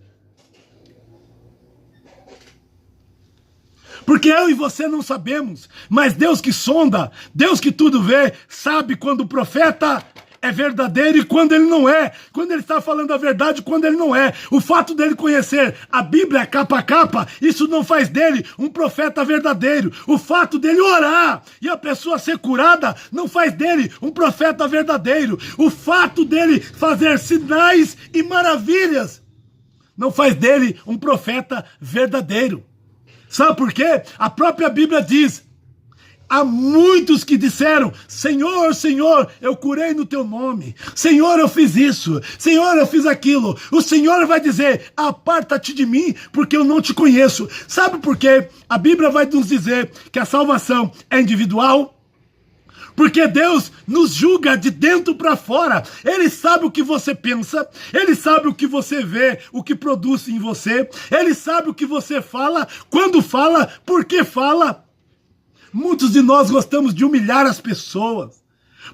Porque eu e você não sabemos, mas Deus que sonda, Deus que tudo vê, sabe quando o profeta é verdadeiro e quando ele não é, quando ele está falando a verdade, quando ele não é. O fato dele conhecer a Bíblia capa a capa, isso não faz dele um profeta verdadeiro. O fato dele orar e a pessoa ser curada, não faz dele um profeta verdadeiro. O fato dele fazer sinais e maravilhas, não faz dele um profeta verdadeiro. Sabe por quê? A própria Bíblia diz: há muitos que disseram, Senhor, Senhor, eu curei no teu nome. Senhor, eu fiz isso. Senhor, eu fiz aquilo. O Senhor vai dizer, aparta-te de mim, porque eu não te conheço. Sabe por quê? A Bíblia vai nos dizer que a salvação é individual. Porque Deus nos julga de dentro para fora. Ele sabe o que você pensa, Ele sabe o que você vê, o que produz em você. Ele sabe o que você fala, quando fala, por que fala. Muitos de nós gostamos de humilhar as pessoas,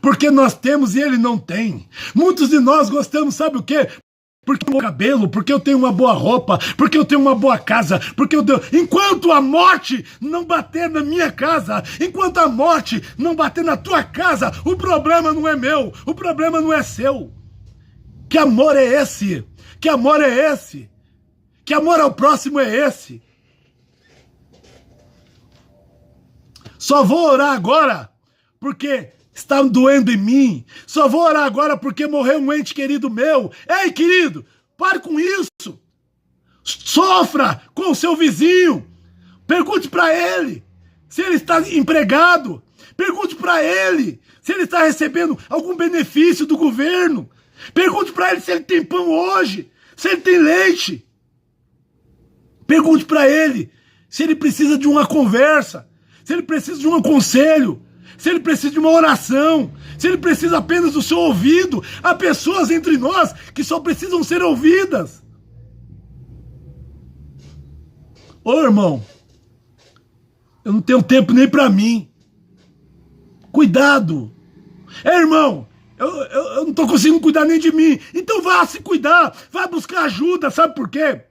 porque nós temos e ele não tem. Muitos de nós gostamos, sabe o quê? Porque eu tenho cabelo, porque eu tenho uma boa roupa, porque eu tenho uma boa casa, porque eu tenho... Enquanto a morte não bater na minha casa, enquanto a morte não bater na tua casa, o problema não é meu, o problema não é seu. Que amor é esse? Que amor é esse? Que amor ao próximo é esse? Só vou orar agora porque está doendo em mim. Só vou orar agora porque morreu um ente querido meu. Ei, querido, pare com isso. Sofra com o seu vizinho. Pergunte para ele se ele está empregado. Pergunte para ele se ele está recebendo algum benefício do governo. Pergunte para ele se ele tem pão hoje, se ele tem leite. Pergunte para ele se ele precisa de uma conversa, se ele precisa de um conselho, se ele precisa de uma oração, se ele precisa apenas do seu ouvido. Há pessoas entre nós que só precisam ser ouvidas. Ô irmão, eu não tenho tempo nem para mim. Cuidado. Irmão, eu não estou conseguindo cuidar nem de mim. Então vá se cuidar, vá buscar ajuda. Sabe por quê?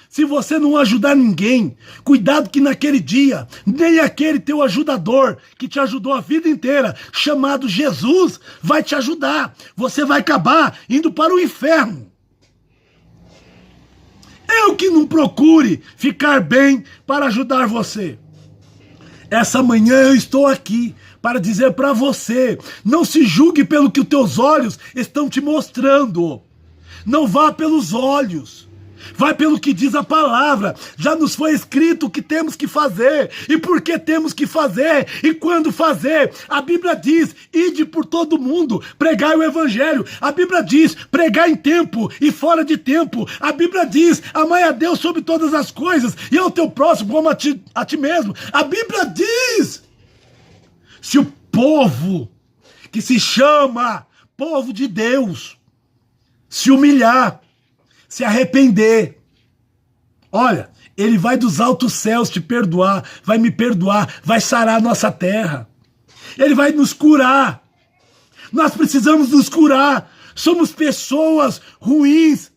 Se você não ajudar ninguém, cuidado que naquele dia, nem aquele teu ajudador que te ajudou a vida inteira, chamado Jesus, vai te ajudar. Você vai acabar indo para o inferno. Eu que não procure ficar bem para ajudar você. Essa manhã eu estou aqui para dizer para você, não se julgue pelo que os teus olhos estão te mostrando. Não vá pelos olhos. Vai pelo que diz a palavra. Já nos foi escrito o que temos que fazer e por que temos que fazer e quando fazer. A Bíblia diz, ide por todo mundo, pregai o evangelho. A Bíblia diz, pregai em tempo e fora de tempo. A Bíblia diz, amai a Deus sobre todas as coisas e ao teu próximo como a ti mesmo. A Bíblia diz, se o povo que se chama povo de Deus se humilhar, se arrepender, olha, ele vai dos altos céus te perdoar, vai me perdoar, vai sarar a nossa terra. Ele vai nos curar. Nós precisamos nos curar. Somos pessoas ruins,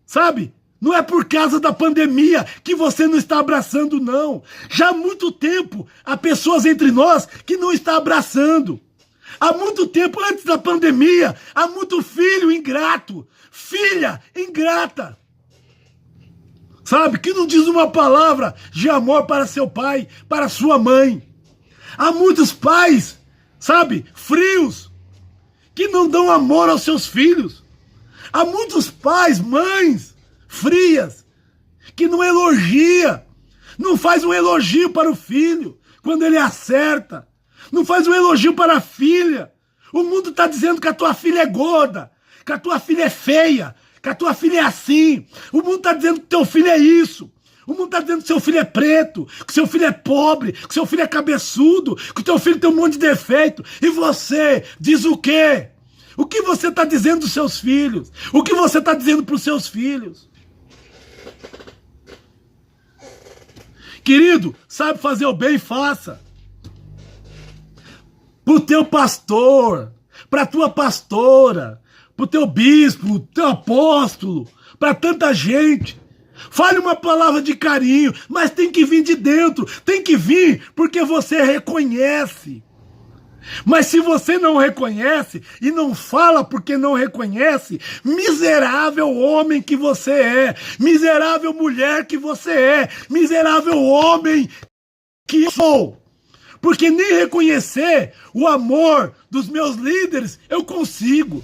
sabe? Não é por causa da pandemia que você não está abraçando, não. Já há muito tempo há pessoas entre nós que não estão abraçando. Há muito tempo antes da pandemia, há muito filho ingrato, filha ingrata, sabe, que não diz uma palavra de amor para seu pai, para sua mãe. Há muitos pais, sabe, frios, que não dão amor aos seus filhos. Há muitos pais, mães, frias, que não elogia, não faz um elogio para o filho quando ele acerta, não faz um elogio para a filha. O mundo está dizendo que a tua filha é gorda, que a tua filha é feia, que a tua filha é assim. O mundo está dizendo que teu filho é isso. O mundo está dizendo que seu filho é preto, que seu filho é pobre, que seu filho é cabeçudo, que teu filho tem um monte de defeito. E você diz o quê? O que você está dizendo dos seus filhos? O que você está dizendo para os seus filhos? Querido, sabe fazer o bem, faça. Para o teu pastor, para a tua pastora, para o teu bispo, teu apóstolo, para tanta gente. Fale uma palavra de carinho, mas tem que vir de dentro, tem que vir porque você reconhece. Mas se você não reconhece e não fala porque não reconhece, miserável homem que você é, miserável mulher que você é, miserável homem que eu sou. Porque nem reconhecer o amor dos meus líderes eu consigo.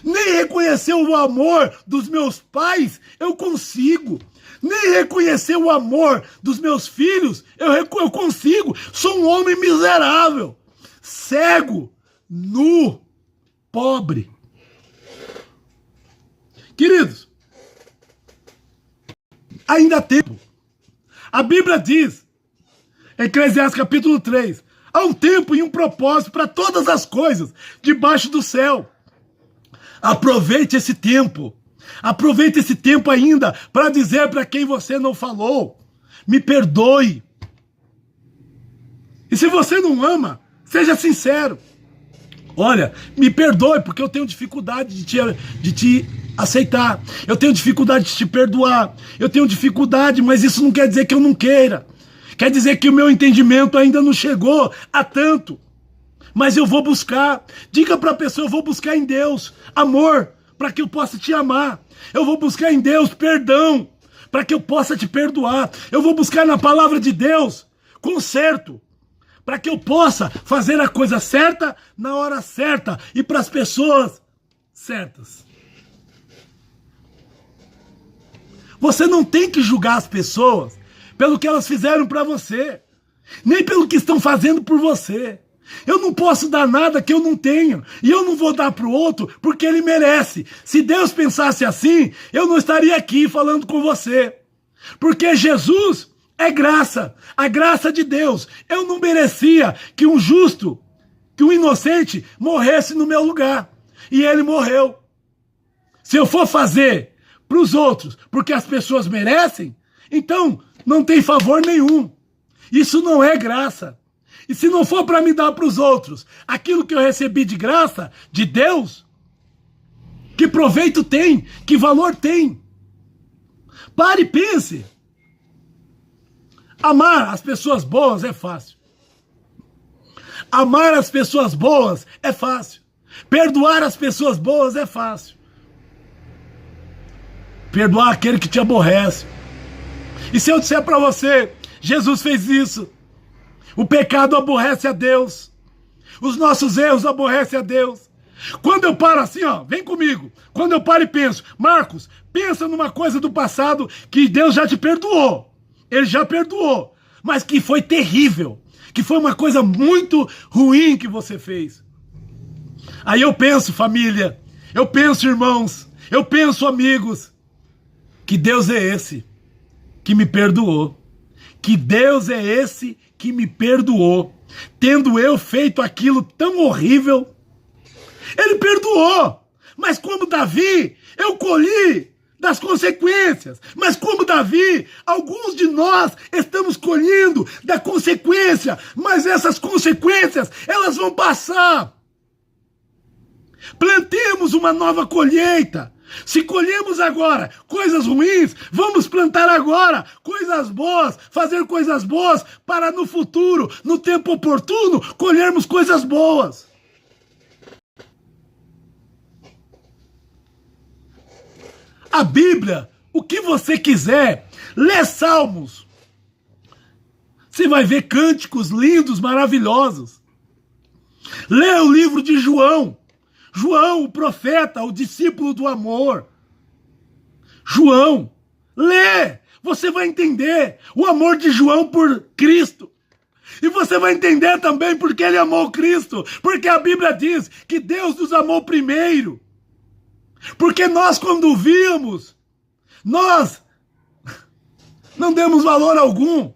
Nem reconhecer o amor dos meus pais eu consigo. Nem reconhecer o amor dos meus filhos eu consigo. Sou um homem miserável, cego, nu, pobre. Queridos, ainda há tempo. A Bíblia diz, Eclesiastes capítulo 3, há um tempo e um propósito para todas as coisas debaixo do céu. Aproveite esse tempo. Aproveite esse tempo ainda para dizer para quem você não falou. Me perdoe. E se você não ama, seja sincero. Olha, me perdoe porque eu tenho dificuldade de te aceitar. Eu tenho dificuldade de te perdoar. Eu tenho dificuldade, mas isso não quer dizer que eu não queira. Quer dizer que o meu entendimento ainda não chegou a tanto. Mas eu vou buscar. Diga para a pessoa, eu vou buscar em Deus amor, para que eu possa te amar. Eu vou buscar em Deus perdão, para que eu possa te perdoar. Eu vou buscar na palavra de Deus conserto, para que eu possa fazer a coisa certa na hora certa e para as pessoas certas. Você não tem que julgar as pessoas pelo que elas fizeram para você, nem pelo que estão fazendo por você. Eu não posso dar nada que eu não tenho, e eu não vou dar para o outro porque ele merece. Se Deus pensasse assim, eu não estaria aqui falando com você. Porque Jesus é graça, a graça de Deus. Eu não merecia que um justo, que um inocente morresse no meu lugar, e ele morreu. Se eu for fazer para os outros porque as pessoas merecem, então não tem favor nenhum. Isso não é graça. E se não for para me dar para os outros aquilo que eu recebi de graça de Deus, que proveito tem? Que valor tem? Pare e pense. Amar as pessoas boas é fácil. Amar as pessoas boas é fácil. Perdoar as pessoas boas é fácil. Perdoar aquele que te aborrece. E se eu disser para você, Jesus fez isso. O pecado aborrece a Deus. Os nossos erros aborrecem a Deus. Quando eu paro assim, ó, vem comigo. Quando eu paro e penso, Marcos, pensa numa coisa do passado que Deus já te perdoou. Ele já perdoou. Mas que foi terrível. Que foi uma coisa muito ruim que você fez. Aí eu penso, família. Eu penso, irmãos. Eu penso, amigos. Que Deus é esse que me perdoou. Que Deus é esse que me perdoou, tendo eu feito aquilo tão horrível. Ele perdoou, mas como Davi, eu colhi das consequências. Mas como Davi, alguns de nós estamos colhendo da consequência, mas essas consequências, elas vão passar. Plantemos uma nova colheita. Se colhemos agora coisas ruins, vamos plantar agora coisas boas, fazer coisas boas para no futuro, no tempo oportuno, colhermos coisas boas. A Bíblia, o que você quiser, lê Salmos. Você vai ver cânticos lindos, maravilhosos. Lê o livro de João. João, o profeta, o discípulo do amor. João, Lê! Você vai entender o amor de João por Cristo. E você vai entender também porque ele amou Cristo. Porque a Bíblia diz que Deus nos amou primeiro. Porque nós, quando o víamos, nós não demos valor algum.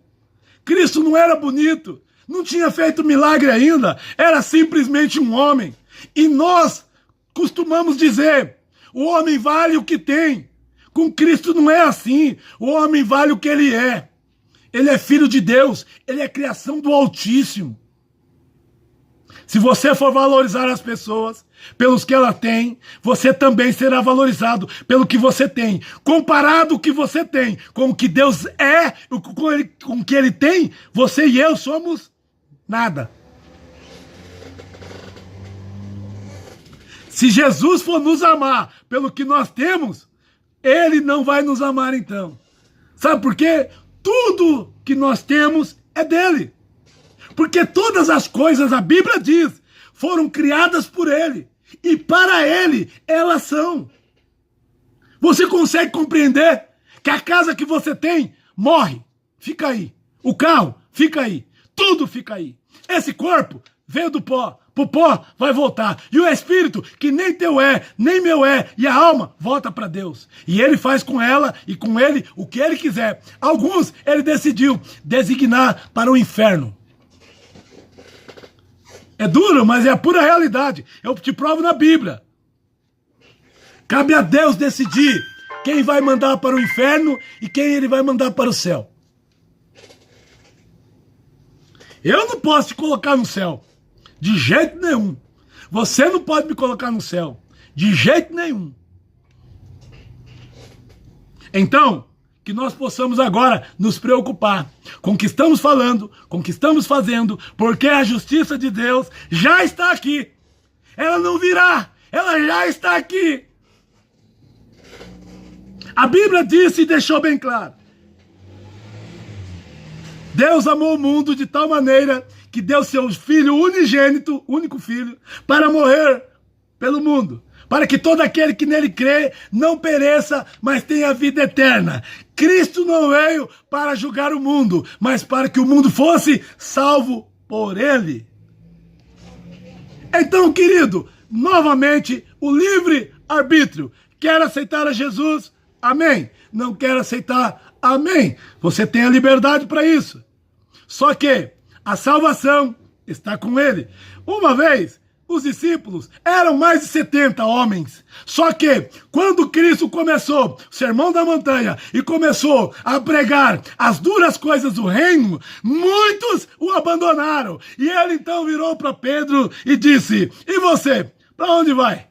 Cristo não era bonito, não tinha feito milagre ainda, era simplesmente um homem. E nós costumamos dizer, o homem vale o que tem. Com Cristo não é assim, o homem vale o que ele é. Ele é filho de Deus, ele é criação do Altíssimo. Se você for valorizar as pessoas pelos que ela tem, você também será valorizado pelo que você tem. Comparado o que você tem com o que Deus é, com o que ele tem, você e eu somos nada. Se Jesus for nos amar pelo que nós temos, ele não vai nos amar então. Sabe por quê? Tudo que nós temos é dele. Porque todas as coisas, a Bíblia diz, foram criadas por ele. E para ele, elas são. Você consegue compreender que a casa que você tem morre, fica aí. O carro fica aí. Tudo fica aí. Esse corpo veio do pó. Pro pó vai voltar. E o espírito, que nem teu é, nem meu é, e a alma, volta para Deus. E ele faz com ela e com ele o que ele quiser. Alguns ele decidiu designar para o inferno. É duro, mas é a pura realidade. Eu te provo na Bíblia. Cabe a Deus decidir quem vai mandar para o inferno e quem ele vai mandar para o céu. Eu não posso te colocar no céu. De jeito nenhum. Você não pode me colocar no céu. De jeito nenhum. Então, que nós possamos agora nos preocupar com o que estamos falando, com o que estamos fazendo, porque a justiça de Deus já está aqui. Ela não virá, ela já está aqui. A Bíblia disse e deixou bem claro. Deus amou o mundo de tal maneira que deu seu filho unigênito, único filho, para morrer pelo mundo. Para que todo aquele que nele crê não pereça, mas tenha vida eterna. Cristo não veio para julgar o mundo, mas para que o mundo fosse salvo por ele. Então, querido, novamente, o livre-arbítrio. Quer aceitar a Jesus? Amém. Não quer aceitar? Amém. Você tem a liberdade para isso. Só que a salvação está com ele. Uma vez, os discípulos eram mais de 70 homens. Só que, quando Cristo começou o Sermão da Montanha e começou a pregar as duras coisas do reino, muitos o abandonaram. E ele então virou para Pedro e disse, e você, para onde vai?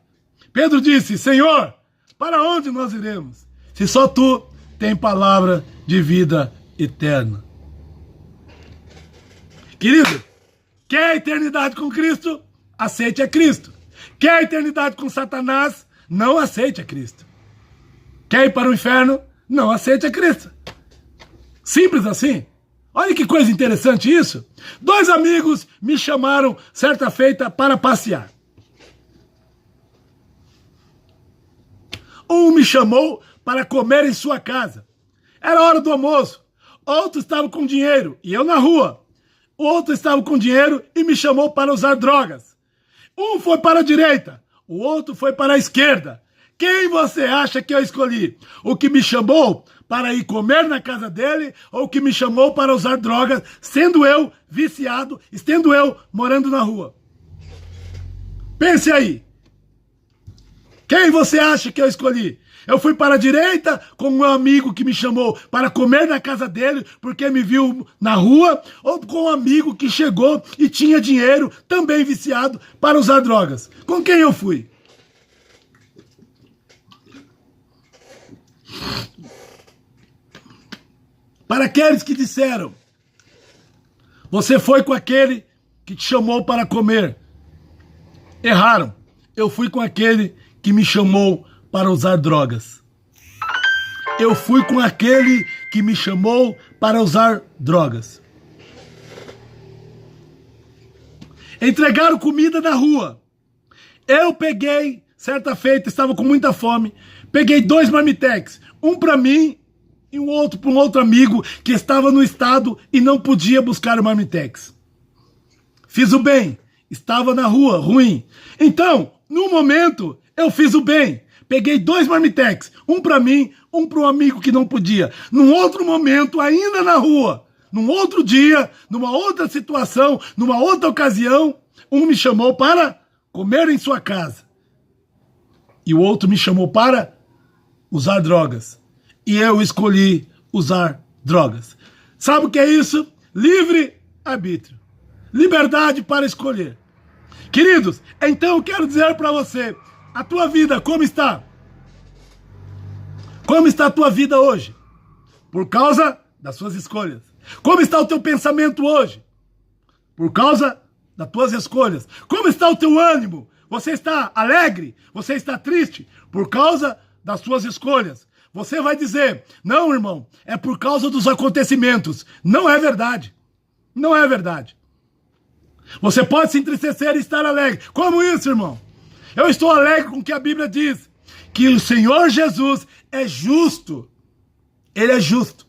Pedro disse, Senhor, para onde nós iremos? Se só tu tem palavra de vida eterna. Querido, quer a eternidade com Cristo? Aceite a Cristo. Quer a eternidade com Satanás? Não aceite a Cristo. Quer ir para o inferno? Não aceite a Cristo. Simples assim. Olha que coisa interessante isso. 2 amigos me chamaram certa feita para passear. Um me chamou para comer em sua casa. Era hora do almoço. Outro estava com dinheiro e eu na rua. O outro estava com dinheiro e me chamou para usar drogas. Um foi para a direita, o outro foi para a esquerda. Quem você acha que eu escolhi? O que me chamou para ir comer na casa dele ou o que me chamou para usar drogas, sendo eu viciado, estando eu morando na rua? Pense aí. Quem você acha que eu escolhi? Eu fui para a direita com um amigo que me chamou para comer na casa dele porque me viu na rua, ou com um amigo que chegou e tinha dinheiro, também viciado, para usar drogas? Com quem eu fui? Para aqueles que disseram, você foi com aquele que te chamou para comer. Erraram. Eu fui com aquele que me chamou para usar drogas. Eu fui com aquele que me chamou para usar drogas. Entregaram comida na rua. Eu peguei, certa feita, estava com muita fome, peguei 2 marmitex, um para mim e um outro para um outro amigo que estava no estado e não podia buscar o Marmitex. Fiz o bem, estava na rua, ruim. Então, no momento, eu fiz o bem. Peguei 2 Marmitex, um para mim, um para um amigo que não podia. Num outro momento, ainda na rua, num outro dia, numa outra situação, numa outra ocasião, um me chamou para comer em sua casa. E o outro me chamou para usar drogas. E eu escolhi usar drogas. Sabe o que é isso? Livre-arbítrio. Liberdade para escolher. Queridos, então eu quero dizer para você, a tua vida como está? Como está a tua vida hoje? Por causa das suas escolhas. Como está o teu pensamento hoje? Por causa das tuas escolhas. Como está o teu ânimo? Você está alegre? Você está triste? Por causa das suas escolhas. Você vai dizer, não, irmão, é por causa dos acontecimentos. Não é verdade. Não é verdade. Você pode se entristecer e estar alegre. Como isso, irmão? Eu estou alegre com o que a Bíblia diz. Que o Senhor Jesus é justo. Ele é justo.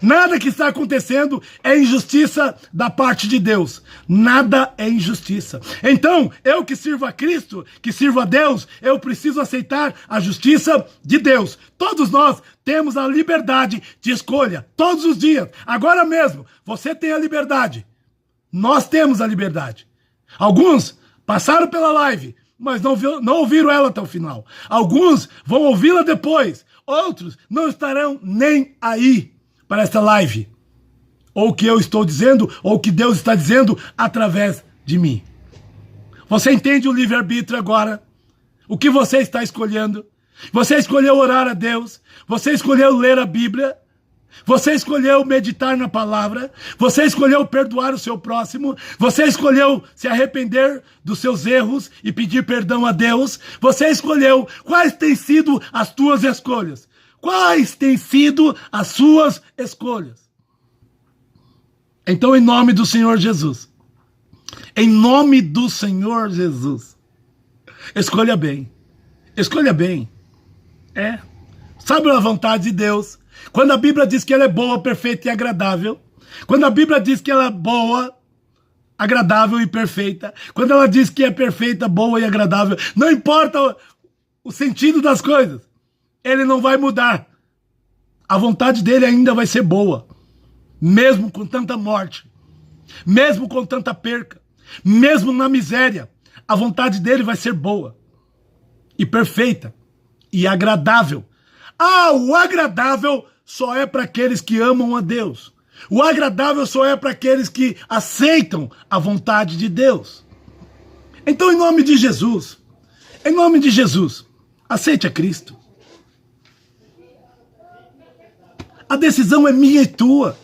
Nada que está acontecendo é injustiça da parte de Deus. Nada é injustiça. Então, eu que sirvo a Cristo, que sirvo a Deus, eu preciso aceitar a justiça de Deus. Todos nós temos a liberdade de escolha, todos os dias. Agora mesmo, você tem a liberdade. Nós temos a liberdade. Alguns passaram pela live, mas não ouviram ela até o final. Alguns vão ouvi-la depois. Outros não estarão nem aí para esta live, ou o que eu estou dizendo, ou o que Deus está dizendo através de mim. Você entende o livre-arbítrio agora? O que você está escolhendo? Você escolheu orar a Deus, você escolheu ler a Bíblia, você escolheu meditar na palavra, você escolheu perdoar o seu próximo, você escolheu se arrepender dos seus erros e pedir perdão a Deus, você escolheu quais têm sido as tuas escolhas. Quais têm sido as suas escolhas? Então, em nome do Senhor Jesus, em nome do Senhor Jesus, escolha bem. Escolha bem. Sabe a vontade de Deus? Quando a Bíblia diz que ela é boa, perfeita e agradável, quando a Bíblia diz que ela é boa, agradável e perfeita, quando ela diz que é perfeita, boa e agradável, não importa o sentido das coisas, ele não vai mudar. A vontade dele ainda vai ser boa. Mesmo com tanta morte. Mesmo com tanta perca. Mesmo na miséria. A vontade dele vai ser boa. E perfeita. E agradável. O agradável só é para aqueles que amam a Deus. O agradável só é para aqueles que aceitam a vontade de Deus. Então, em nome de Jesus, aceite a Cristo. A decisão é minha e tua.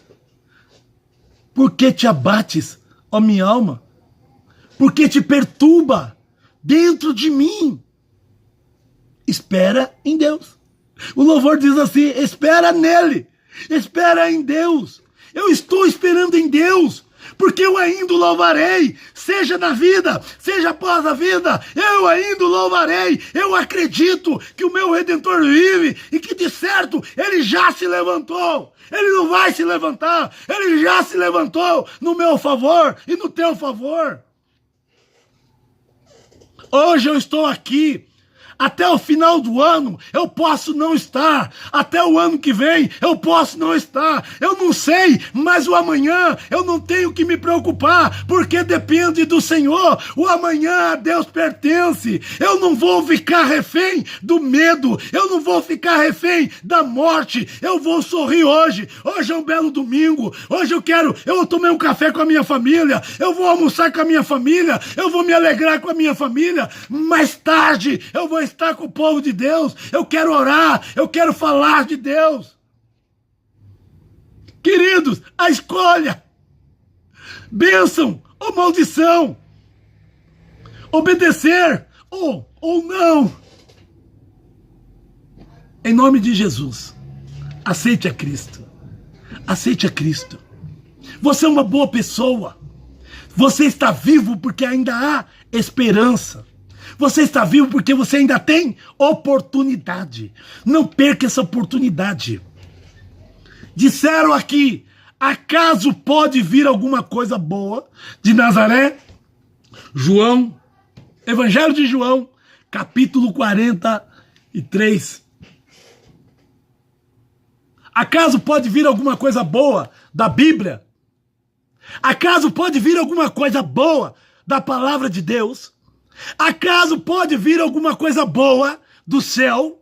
Por que te abates, ó minha alma? Por que te perturba dentro de mim? Espera em Deus. O louvor diz assim, espera nele. Espera em Deus. Eu estou esperando em Deus. Porque eu ainda o louvarei, seja na vida, seja após a vida, eu ainda o louvarei. Eu acredito que o meu Redentor vive e que de certo ele já se levantou. Ele não vai se levantar, ele já se levantou no meu favor e no teu favor. Hoje eu estou aqui. Até o final do ano eu posso não estar. Até o ano que vem eu posso não estar. Eu não sei, mas o amanhã eu não tenho que me preocupar, porque depende do Senhor. O amanhã a Deus pertence. Eu não vou ficar refém do medo. Eu não vou ficar refém da morte. Eu vou sorrir hoje. Hoje é um belo domingo. Hoje eu tomei um café com a minha família. Eu vou almoçar com a minha família. Eu vou me alegrar com a minha família. Mais tarde eu vou estar com o povo de Deus. Eu quero orar, eu quero falar de Deus. Queridos, a escolha, bênção ou maldição, obedecer ou não. Em nome de Jesus, aceite a Cristo. Aceite a Cristo. Você é uma boa pessoa. Você está vivo porque ainda há esperança. Você está vivo porque você ainda tem oportunidade. Não perca essa oportunidade. Disseram aqui, acaso pode vir alguma coisa boa de Nazaré? João, Evangelho de João, capítulo 43. Acaso pode vir alguma coisa boa da Bíblia? Acaso pode vir alguma coisa boa da palavra de Deus? Acaso pode vir alguma coisa boa do céu?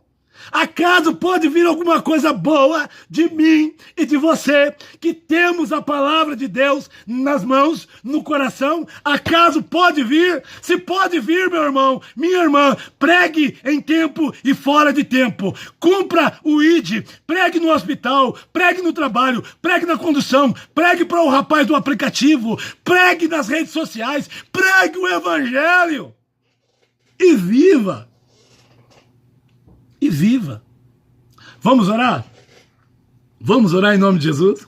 Acaso pode vir alguma coisa boa de mim e de você, que temos a palavra de Deus nas mãos, no coração? Acaso pode vir? Se pode vir, meu irmão, minha irmã, pregue em tempo e fora de tempo. Cumpra o ID, pregue no hospital, pregue no trabalho, pregue na condução, pregue para o rapaz do aplicativo, pregue nas redes sociais, pregue o evangelho e viva. E viva. Vamos orar? Vamos orar em nome de Jesus?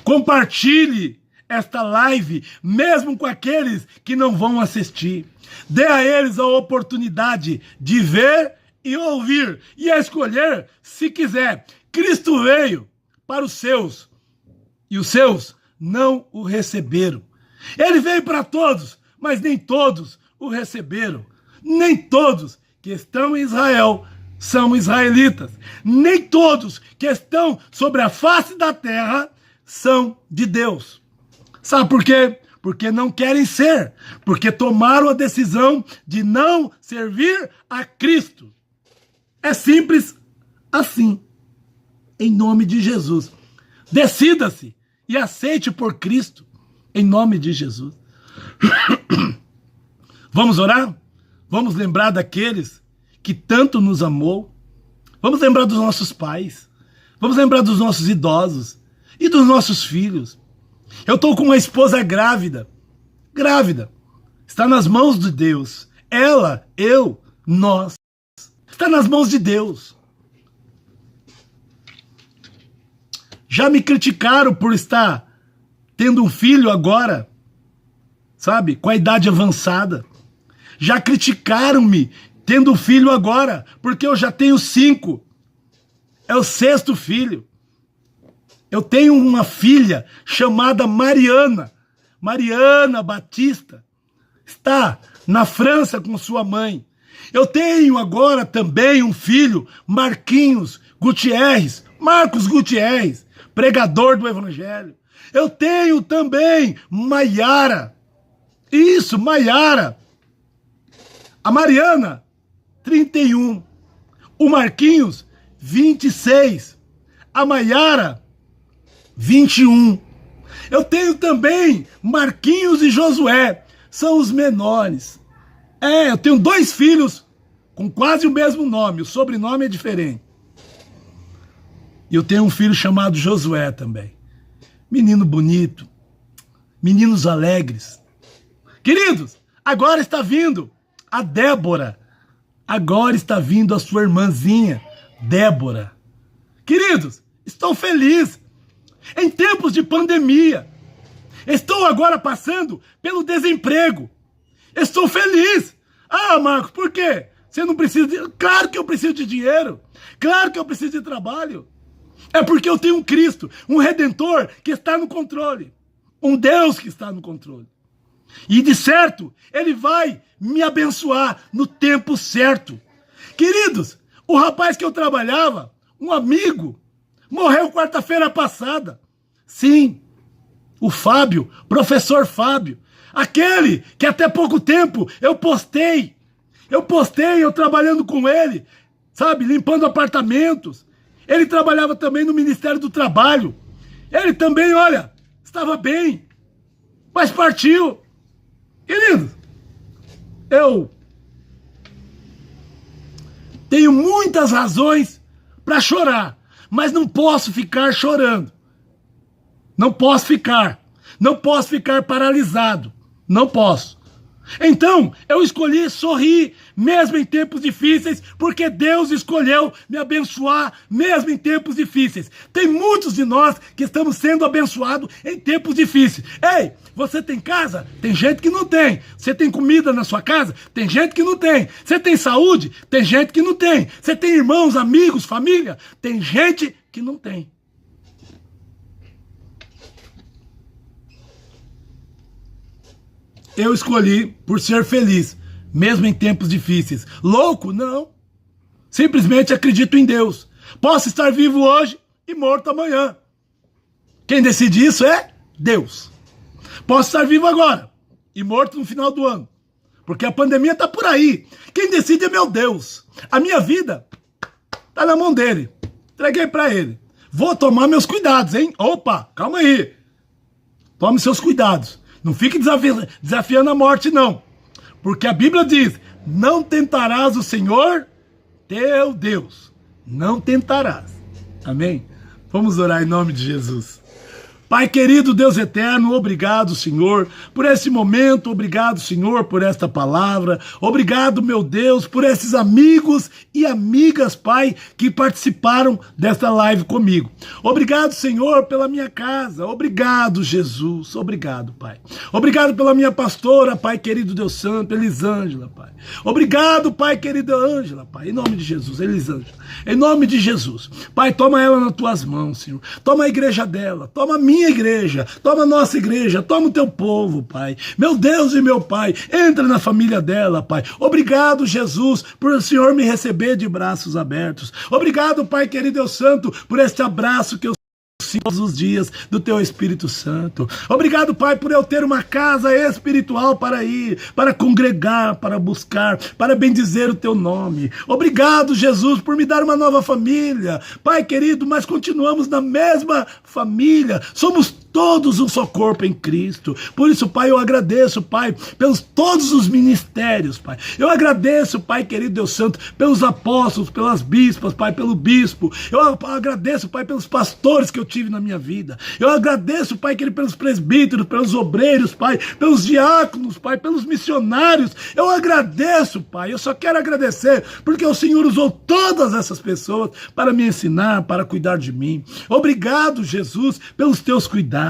Compartilhe esta live, mesmo com aqueles que não vão assistir. Dê a eles a oportunidade de ver e ouvir, e a escolher, se quiser. Cristo veio para os seus, e os seus não o receberam. Ele veio para todos, mas nem todos o receberam. Nem todos que estão em Israel são israelitas. Nem todos que estão sobre a face da terra são de Deus. Sabe por quê? Porque não querem ser. Porque tomaram a decisão de não servir a Cristo. É simples assim. Em nome de Jesus. Decida-se e aceite por Cristo. Em nome de Jesus. Vamos orar? Vamos lembrar daqueles que tanto nos amou. Vamos lembrar dos nossos pais. Vamos lembrar dos nossos idosos e dos nossos filhos. Eu estou com uma esposa grávida. Grávida. Está nas mãos de Deus. Ela, eu, nós. Está nas mãos de Deus. Já me criticaram por estar tendo um filho agora, sabe, com a idade avançada. Já criticaram-me tendo filho agora, porque eu já tenho 5. É o 6º filho. Eu tenho uma filha chamada Mariana. Mariana Batista. Está na França com sua mãe. Eu tenho agora também um filho, Marquinhos Gutierrez. Marcos Gutierrez, pregador do Evangelho. Eu tenho também Maiara. Isso, Maiara. A Mariana, 31. O Marquinhos, 26. A Maiara, 21. Eu tenho também Marquinhos e Josué. São os menores. Eu tenho 2 filhos com quase o mesmo nome. O sobrenome é diferente. E eu tenho um filho chamado Josué também. Menino bonito. Meninos alegres. Queridos, agora está vindo a Débora. Agora está vindo a sua irmãzinha, Débora. Queridos, estou feliz. Em tempos de pandemia. Estou agora passando pelo desemprego. Estou feliz. Ah, Marcos, por quê? Você não precisa de... Claro que eu preciso de dinheiro. Claro que eu preciso de trabalho. É porque eu tenho um Cristo, um Redentor que está no controle. Um Deus que está no controle. E de certo, Ele vai me abençoar no tempo certo. Queridos, o rapaz que eu trabalhava, um amigo, morreu quarta-feira passada. Sim, o Fábio, professor Fábio. Aquele que até pouco tempo eu postei eu trabalhando com ele, sabe, limpando apartamentos. Ele trabalhava também no Ministério do Trabalho. Ele também, olha, estava bem, mas partiu. Querido, eu tenho muitas razões para chorar, mas não posso ficar chorando. Não posso ficar paralisado. Não posso. Então, eu escolhi sorrir, mesmo em tempos difíceis, porque Deus escolheu me abençoar, mesmo em tempos difíceis. Tem muitos de nós que estamos sendo abençoados em tempos difíceis. Ei, você tem casa? Tem gente que não tem. Você tem comida na sua casa? Tem gente que não tem. Você tem saúde? Tem gente que não tem. Você tem irmãos, amigos, família? Tem gente que não tem. Eu escolhi por ser feliz, mesmo em tempos difíceis. Louco? Não. Simplesmente acredito em Deus. Posso estar vivo hoje e morto amanhã. Quem decide isso é Deus. Posso estar vivo agora e morto no final do ano, porque a pandemia está por aí. Quem decide é meu Deus. A minha vida está na mão dele. Entreguei para ele. Vou tomar meus cuidados, hein? Opa, calma aí. Tome seus cuidados. Não fique desafiando a morte, não. Porque a Bíblia diz, não tentarás o Senhor, teu Deus. Não tentarás. Amém? Vamos orar em nome de Jesus. Pai querido, Deus eterno, obrigado, Senhor, por esse momento, obrigado, Senhor, por esta palavra, obrigado, meu Deus, por esses amigos e amigas, Pai, que participaram desta live comigo. Obrigado, Senhor, pela minha casa, obrigado, Jesus, obrigado, Pai. Obrigado pela minha pastora, Pai querido, Deus santo, Elisângela, Pai. Obrigado, Pai querido, Ângela, Pai, em nome de Jesus, Elisângela, em nome de Jesus. Pai, toma ela nas tuas mãos, Senhor, toma a igreja dela, toma a minha igreja, toma a nossa igreja, toma o teu povo, Pai. Meu Deus e meu Pai, entra na família dela, Pai. Obrigado, Jesus, por o Senhor me receber de braços abertos. Obrigado, Pai querido Deus santo, por este abraço que eu todos os dias do teu Espírito Santo. Obrigado, Pai, por eu ter uma casa espiritual para ir, para congregar, para buscar, para bendizer o teu nome. Obrigado, Jesus, por me dar uma nova família. Pai querido, mas continuamos na mesma família. Somos todos um só corpo em Cristo. Por isso, Pai, eu agradeço, Pai, pelos todos os ministérios, Pai. Eu agradeço, Pai querido Deus Santo, pelos apóstolos, pelas bispas, Pai, pelo bispo. Eu agradeço, Pai, pelos pastores que eu tive na minha vida. Eu agradeço, Pai, querido, pelos presbíteros, pelos obreiros, Pai, pelos diáconos, Pai, pelos missionários. Eu agradeço, Pai. Eu só quero agradecer porque o Senhor usou todas essas pessoas para me ensinar, para cuidar de mim. Obrigado, Jesus, pelos teus cuidados.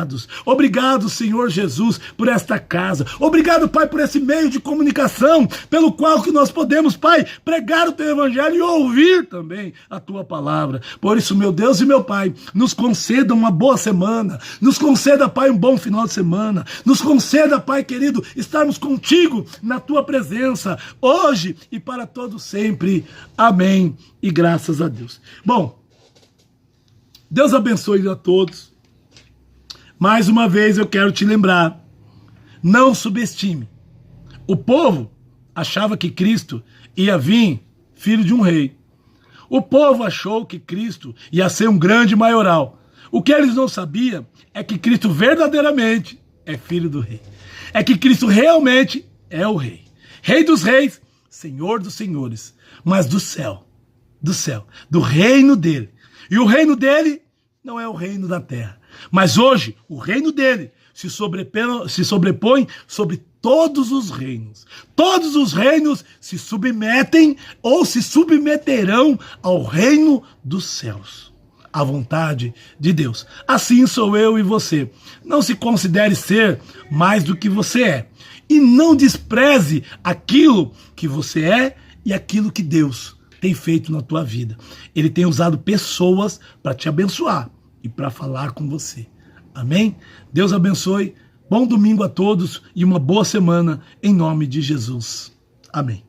Obrigado, Senhor Jesus, por esta casa. Obrigado, Pai, por esse meio de comunicação pelo qual que nós podemos, Pai, pregar o teu evangelho e ouvir também a tua palavra. Por isso, meu Deus e meu Pai, nos conceda uma boa semana. Nos conceda, Pai, um bom final de semana. Nos conceda, Pai querido, estarmos contigo na tua presença, hoje e para todo sempre. Amém. E graças a Deus. Bom, Deus abençoe a todos. Mais uma vez eu quero te lembrar, não subestime. O povo achava que Cristo ia vir filho de um rei. O povo achou que Cristo ia ser um grande maioral. O que eles não sabiam é que Cristo verdadeiramente é filho do rei. É que Cristo realmente é o rei. Rei dos reis, Senhor dos senhores, mas do céu, do reino dele. E o reino dele não é o reino da terra. Mas hoje, o reino dele se sobrepõe sobre todos os reinos. Todos os reinos se submetem ou se submeterão ao reino dos céus. A vontade de Deus. Assim sou eu e você. Não se considere ser mais do que você é. E não despreze aquilo que você é e aquilo que Deus tem feito na tua vida. Ele tem usado pessoas para te abençoar e para falar com você. Amém? Deus abençoe. Bom domingo a todos e uma boa semana em nome de Jesus. Amém.